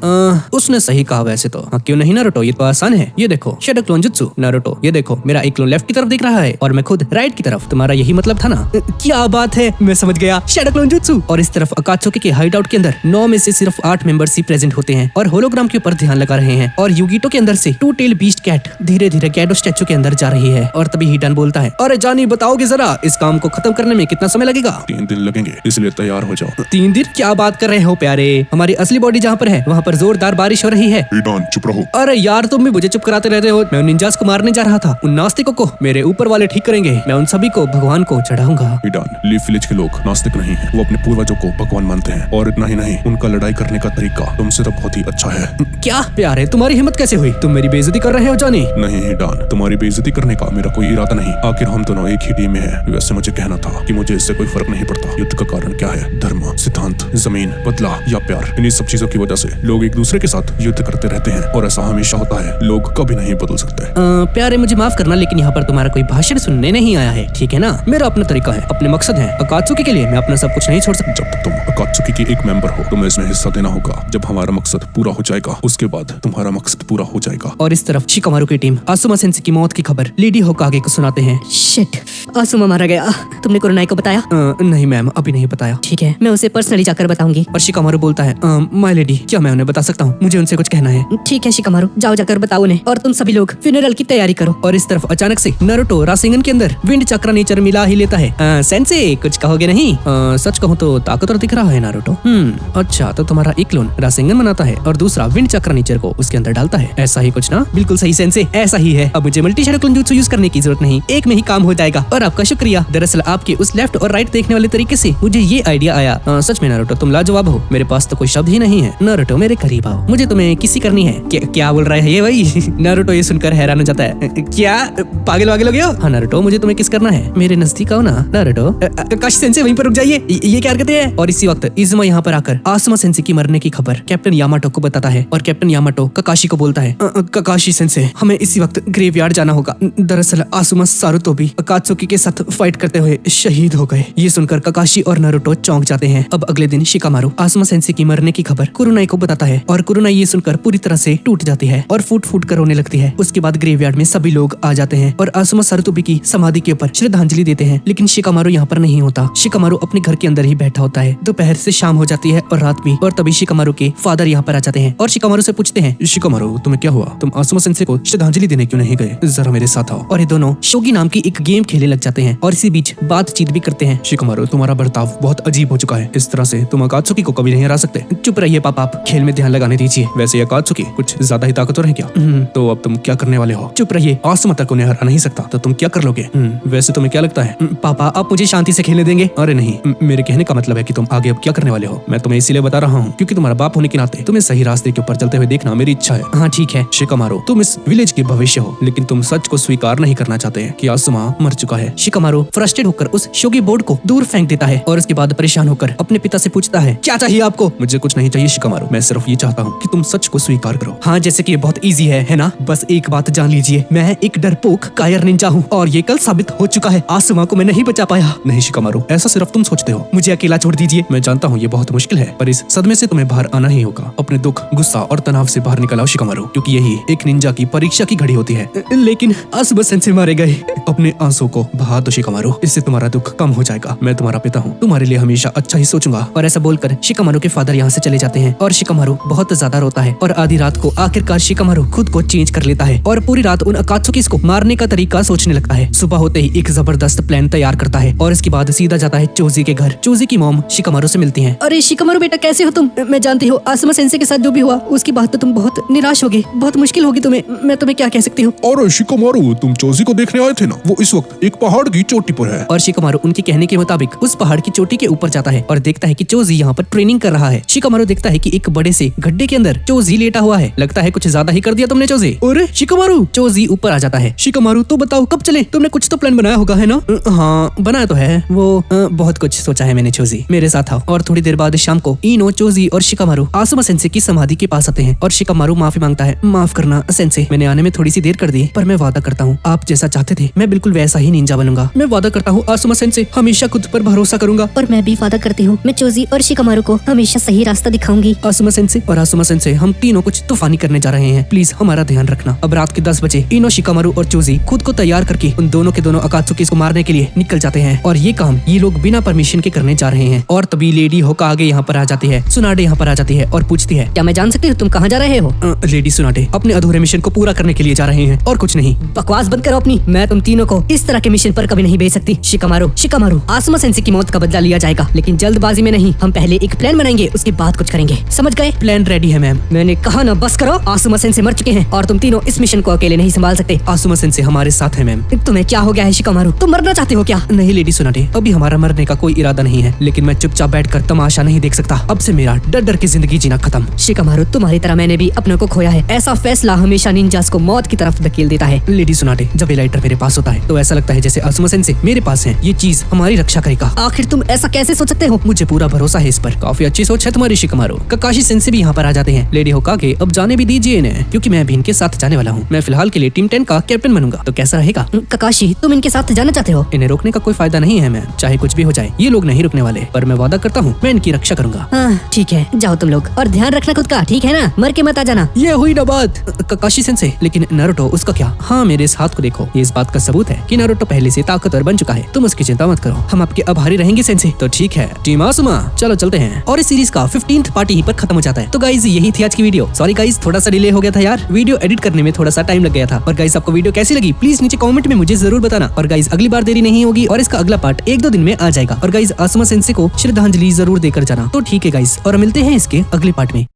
उसने सही कहा वैसे तो। क्यों नहीं नारुतो, ये तो आसान है। ये देखो शैडो क्लोन जुत्सु। नारुतो, ये देखो मेरा एक क्लोन लेफ्ट की तरफ देख रहा है और मैं खुद राइट की तरफ। तुम्हारा यही मतलब था ना? क्या बात है, मैं समझ गया, शैडो क्लोन जुत्सु। और इस तरफ अकात्सुकी के हाइड आउट के अंदर 9 में से सिर्फ 8 मेंबर्स ही प्रेजेंट होते हैं और होलोग्राम के ऊपर ध्यान लगा रहे हैं। और यूगिटो के अंदर से टू टेल बीस्ट कैट धीरे धीरे गैडो स्टैचू के अंदर जा रही है। और तभी हिडन बोलता है, अरे जानी बताओगे जरा इस काम को खत्म करने में कितना समय लगेगा? 3 दिन लगेंगे, इसलिए तैयार हो जाओ। 3 दिन? क्या बात कर रहे हो प्यारे, हमारी असली बॉडी जहाँ पर है वहाँ पर जोरदार बारिश हो रही है। डॉन चुप रहो। अरे यार तुम भी मुझे चुप कराते रहते हो। मैं उन निंजास को मारने जा रहा था, उन नास्तिकों को मेरे ऊपर वाले ठीक करेंगे। मैं उन सभी को भगवान को चढ़ाऊंगा। हिडान, लीफ विलेज के लोग नास्तिक नहीं हैं, वो अपने पूर्वजों को भगवान मानते हैं। और इतना ही नहीं, उनका लड़ाई करने का तरीका तुमसे तो बहुत ही अच्छा है। क्या प्यारे, तुम्हारी हिम्मत कैसे हुई? तुम मेरी बेइज्जती कर रहे हो जानी? नहीं हिडान, तुम्हारी बेइज्जती करने का मेरा कोई इरादा नहीं। आखिर हम दोनों एक ही टीम में हैं। वैसे मुझे कहना था कि मुझे इससे कोई फर्क नहीं पड़ता युद्ध का कारण क्या है, धर्म, सिद्धांत, जमीन, बदला या प्यार। इन्हीं सब चीजों की वजह से लोग एक दूसरे के साथ युद्ध करते रहते हैं और ऐसा हमेशा होता है। लोग कभी नहीं बदल सकते। प्यारे मुझे माफ करना, लेकिन यहाँ पर तुम्हारा कोई भाषण सुनने नहीं आया है, ठीक है ना? मेरा अपना तरीका है, अपने मकसद है। अकात्सुकी के लिए मैं अपना सब कुछ नहीं छोड़ सकता। जब तक तुम अकात्सुकी की एक मेंबर हो तुम्हें इसमें हिस्सा देना होगा। जब हमारा मकसद पूरा हो जाएगा उसके बाद तुम्हारा मकसद पूरा हो जाएगा। और इस तरफ शिकामारू की टीम आसुमा सेंसे की मौत की खबर लेडी होकागे को सुनाते हैं। शिट, आसुमा मारा गया। तुमने कुरुनाई को बताया? नहीं मैम, अभी नहीं बताया। ठीक है, मैं उसे पर्सनली जाकर बताऊंगी। और शिकामारू बोलता है माय लेडी, क्या मैं उन्हें बता सकता हूँ? मुझे उनसे कुछ कहना है। ठीक है शिकामारू, जाओ जाकर बताओ उन्हें और तुम सभी लोग फ्यूनरल की तैयारी करो। और इस तरफ अचानक से नारुतो रासेंगन के अंदर विंड चक्र नेचर मिला ही लेता है। सेंसे कुछ कहोगे नहीं? सच कहूँ तो ताकतवर दिख रहा है नारुतो। अच्छा, तो तुम्हारा एक क्लोन रासेंगन बनाता है और दूसरा विंड चक्र नेचर को उसके अंदर डालता है, ऐसा ही कुछ ना? बिल्कुल सही सेंसे, ऐसा ही है। अब मुझे multi shadow clone jutsu use करने की जरूरत नहीं, एक में ही काम हो जाएगा। और आपका शुक्रिया, दरअसल आपके उस लेफ्ट और राइट देखने वाले तरीके से मुझे ये आइडिया आया। सच में नारुतो तुम लाजवाब हो, मेरे पास तो कोई शब्द ही नहीं है। नारुतो मेरे करीब आओ, मुझे तुम्हें किसी करनी है। क्या बोल रहा है ये भाई? नारुतो ये सुनकर हैरान हो जाता है। क्या पागल वागल हो गया? हाँ नारुतो, मुझे तुम्हें किस करना है, मेरे नजदीक आओ ना। नारुतो काशी सेंसे वहीं पर रुक जाइए, ये क्या करते हैं? और इसी वक्त इजुमा यहाँ पर आकर आसुमा सेंसे की मरने की खबर कैप्टन यामाटो को बताता है और कैप्टन यामाटो ककाशी को बोलता है ककाशी सेंसे, हमें इसी वक्त ग्रेवयार्ड जाना होगा। दरअसल आसुमा सारुतो भी अकात्सुकी के साथ फाइट करते हुए शहीद हो गए। ये सुनकर ककाशी और नारुतो चौंक जाते हैं। अब अगले दिन शिकामारू आसुमा सेंसे की मरने की खबर कुरुनाई को बताता है और कुरुनाई ये सुनकर पूरी तरह से टूट जाती है और फूट फूट कर रोने लगती है। उसके बाद ग्रेवयार्ड में सभी लोग आ जाते हैं और आसुमा सारुतोबी की समाधि के ऊपर श्रद्धांजलि देते हैं, लेकिन शिकामारू यहाँ पर नहीं होता। शिकामारू अपने घर के अंदर ही बैठा होता है। दोपहर से शाम हो जाती है और रात भी, और तभी शिकामारू के फादर यहाँ पर आ जाते हैं और शिकामारू से पूछते हैं, शिकामारू तुम्हें क्या हुआ? तुम आसुमा सेंसे को श्रद्धांजलि देने क्यों नहीं गए? जरा मेरे साथ आओ। और ये दोनों शोगी नाम की एक गेम खेलने लग जाते हैं और इसी बीच बातचीत भी करते हैं। शिकामारू तुम्हारा बर्ताव बहुत अजीब हो चुका है, इस तरह से तुम अकात्सुकी को कभी नहीं हरा सकते। चुप रहिए पापा, आप खेल में ध्यान लगाने दीजिए। वैसे अकात्सुकी कुछ ज्यादा ही ताकतवर है क्या? तो अब तुम क्या करने वाले हो? चुप रहिए, आसुमा तक उन्हें हरा नहीं सकता, तो तुम क्या कर लोगे? वैसे तुम्हें क्या लगता है? पापा आप मुझे शांति से खेलने देंगे? अरे नहीं, मेरे कहने का मतलब है कि तुम आगे अब क्या करने वाले हो। मैं तुम्हें इसीलिए बता रहा हूँ क्योंकि तुम्हारा बाप होने के नाते तुम्हें सही रास्ते के ऊपर चलते हुए देखना मेरी इच्छा है। हाँ ठीक है। शिकामारू तुम इस विलेज के भविष्य हो, लेकिन तुम सच को स्वीकार नहीं करना चाहते हैं कि आसुमा मर चुका है। शिकामारू फ्रस्ट्रेट होकर उस शोगी बोर्ड को दूर फेंक देता है और उसके बाद परेशान होकर अपने पिता से पूछता है, क्या चाहिए आपको? मुझे कुछ नहीं चाहिए शिकामारू, मैं सिर्फ ये चाहता हूँ कि तुम सच को स्वीकार करो। हाँ, जैसे कि ये बहुत इजी है ना? बस एक बात जान लीजिए, मैं एक डरपोक कायर निंजा हूँ और ये कल साबित हो चुका है। आसुमा को मैं नहीं बचा पाया। नहीं शिकामारू, ऐसा सिर्फ तुम सोचते हो। मुझे अकेला छोड़ दीजिए। मैं जानता हूँ ये बहुत मुश्किल है, पर इस सदमे से तुम्हें बाहर आना ही होगा। अपने दुख, गुस्सा और तनाव से बाहर निकल आओ शिकामारू, क्योंकि यही एक निंजा की परीक्षा की घड़ी होती है। लेकिन आसुमा सेंसे मारे गए। अपने आंसू को बहा दो शिकामारू, इससे तुम्हारा दुख कम हो जाएगा। मैं तुम्हारा पिता हूँ, तुम्हारे लिए हमेशा अच्छा ही सोचूंगा। और ऐसा बोलकर शिकामारू के फादर यहाँ से चले जाते हैं और शिकामारू बहुत ज्यादा रोता है। और आधी रात को आखिरकार शिकामारू खुद को चेंज कर लेता है और पूरी रात उन अकात्सुकीस को मारने का तरीका सोचने लगता है। सुबह होते ही एक जबरदस्त प्लान तैयार करता है और इसके बाद सीधा जाता है चोजी के घर। चोजी की मॉम शिकामारू से मिलती है। अरे शिकामारू बेटा, कैसे हो तुम? मैं जानती हूँ आसुमा सेंसे के साथ जो भी हुआ उसकी बात तो तुम बहुत निराश होगे, बहुत मुश्किल होगी तुम्हें। मैं तुम्हें क्या कह सकती हूँ? और शिकामारू तुम चोजी को देखने आए थे ना, वो इस वक्त एक पहाड़ की चोटी पर है। और शिकामारू उनके कहने के मुताबिक उस पहाड़ की चोटी के ऊपर जाता है और देखता है कि चोजी यहाँ पर ट्रेनिंग कर रहा है। शिकामारू देखता है कि एक बड़े से गड्ढे के अंदर चोजी लेटा हुआ है। लगता है कुछ ज्यादा ही कर दिया तुमने चोजी। अरे शिकामारू, चोजी ऊपर आ जाता है। शिकामारू तो बताओ कब चले? तुमने कुछ तो प्लान बनाया होगा है ना? हाँ बनाया तो है, वो बहुत कुछ सोचा है मैंने। चोजी मेरे साथ आओ। और थोड़ी देर बाद शाम को इनो, चोजी और शिकामारू आसुमा सेंसे की समाधि के पास आते हैं और शिकामारू माफी मांगता है। माफ करना सेंसे, मैंने आने में थोड़ी सी देर कर दी, पर मैं वादा करता हूँ आप जैसा चाहते थे मैं बिल्कुल वैसा ही निंजा बनूंगा। मैं वादा करता हूँ आसुमा सेंसे, हमेशा खुद पर भरोसा करूंगा। और मैं भी वादा करती हूँ मैं चोजी और शिकामारू को हमेशा सही रास्ता दिखाऊंगी। आसुमा सेंसे और आसुमा सेंसे, हम तीनों कुछ तूफानी करने जा रहे हैं, प्लीज हमारा ध्यान रखना। अब रात के 10 बजे इनो, शिकामारू और चोजी खुद को तैयार करके उन दोनों के दोनों अकात्सुकीस को मारने के लिए निकल जाते हैं और ये काम ये लोग बिना परमिशन के करने जा रहे हैं। और तभी लेडी होकागे यहाँ पर आ जाती है। सुनाडे यहाँ पर आ जाती है और पूछती है, क्या मैं जान सकती हूँ तुम कहाँ जा रहे हो? लेडी सुनाडे अपने अधूरे मिशन को पूरा करने के लिए जा रहे हैं और कुछ नहीं। बकवास बंद करो अपनी। मैं तुम तीनों को इस तरह के मिशन पर कभी नहीं भेज सकती। शिकामारू आसुमा सेंसे की मौत का बदला लिया जाएगा, लेकिन जल्दबाजी में नहीं। हम पहले एक प्लान बनाएंगे, उसके बाद कुछ करेंगे, समझ गए? प्लान रेडी है मैम। मैंने कहा ना बस करो। आसुमा सेंसे मर चुके हैं और तुम तीनों इस मिशन को अकेले नहीं संभाल सकते। आसुमा सेंसे हमारे साथ है मैम। तुम्हें क्या हो गया है शिकामारू? तुम मरना चाहते हो क्या? नहीं लेडी सुनाडे, अभी हमारा मरने का कोई इरादा नहीं है, लेकिन मैं चुपचाप बैठकर तमाशा नहीं देख सकता। अब से मेरा डर डर की जिंदगी जीना खत्म। शिकामारू तुम्हारी तरह मैंने भी अपनों को खोया है। ऐसा फैसला हमेशा निंजास को मौत की तरफ धकेल देता है। लेडी सुनाडे, जब ये लाइटर मेरे पास होता है तो ऐसा लगता है जैसे आसुमा सेंसे मेरे पास है। ये चीज हमारी रक्षा करेगा। आखिर तुम ऐसा कैसे सोच सकते हो? मुझे पूरा भरोसा है इस पर। काफी अच्छी सोच है तुम्हारी शिकामारू। ककाशी सेंसे भी यहाँ पर आ जाते हैं। लेडी होकागे, अब जाने भी दीजिए इन्हें, क्योंकि मैं भी इनके साथ जाने वाला हूँ। मैं फिलहाल के लिए टीम 10 का कैप्टन बनूंगा, तो कैसा रहेगा? ककाशी, तुम इनके साथ जाना चाहते हो? इन्हें रोकने का कोई फायदा नहीं है मैम, चाहे कुछ भी हो जाए ये लोग नहीं रुकने वाले, पर मैं वादा करता हूँ मैं इनकी रक्षा करूंगा। हाँ ठीक है, जाओ तुम लोग, और ध्यान रखना खुद का, ठीक है ना? मर के मत आ जाना। ये हुई ना बात। ककाशी सेंसे, लेकिन नारुतो उसका क्या? हाँ, मेरे इस हाथ को देखो, ये इस बात का सबूत है कि नारुतो पहले से ताकतवर बन चुका है। तुम उसकी चिंता मत करो, हम आपके आभारी रहेंगे सेंसे। तो ठीक है टीम आसुमा, चलो चलते हैं। और इस सीरीज का 15th पार्ट यहीं पर खत्म हो जाता है। तो गाइज यही थी आज की वीडियो। सॉरी गाइज, थोड़ा सा डिले हो गया था यार, वीडियो एडिट करने में थोड़ा सा टाइम लग गया था। और गाइज आपको वीडियो कैसी लगी प्लीज नीचे कमेंट में मुझे जरूर बताना। और गाइज अगली बार देरी नहीं होगी और इसका अगला पार्ट 1-2 दिन में आ जाएगा। और गाइज आसुमा सेंसे को श्रद्धांजलि जरूर देकर जाना। तो ठीक है गाइज, और मिलते हैं इसके अगले पार्ट में।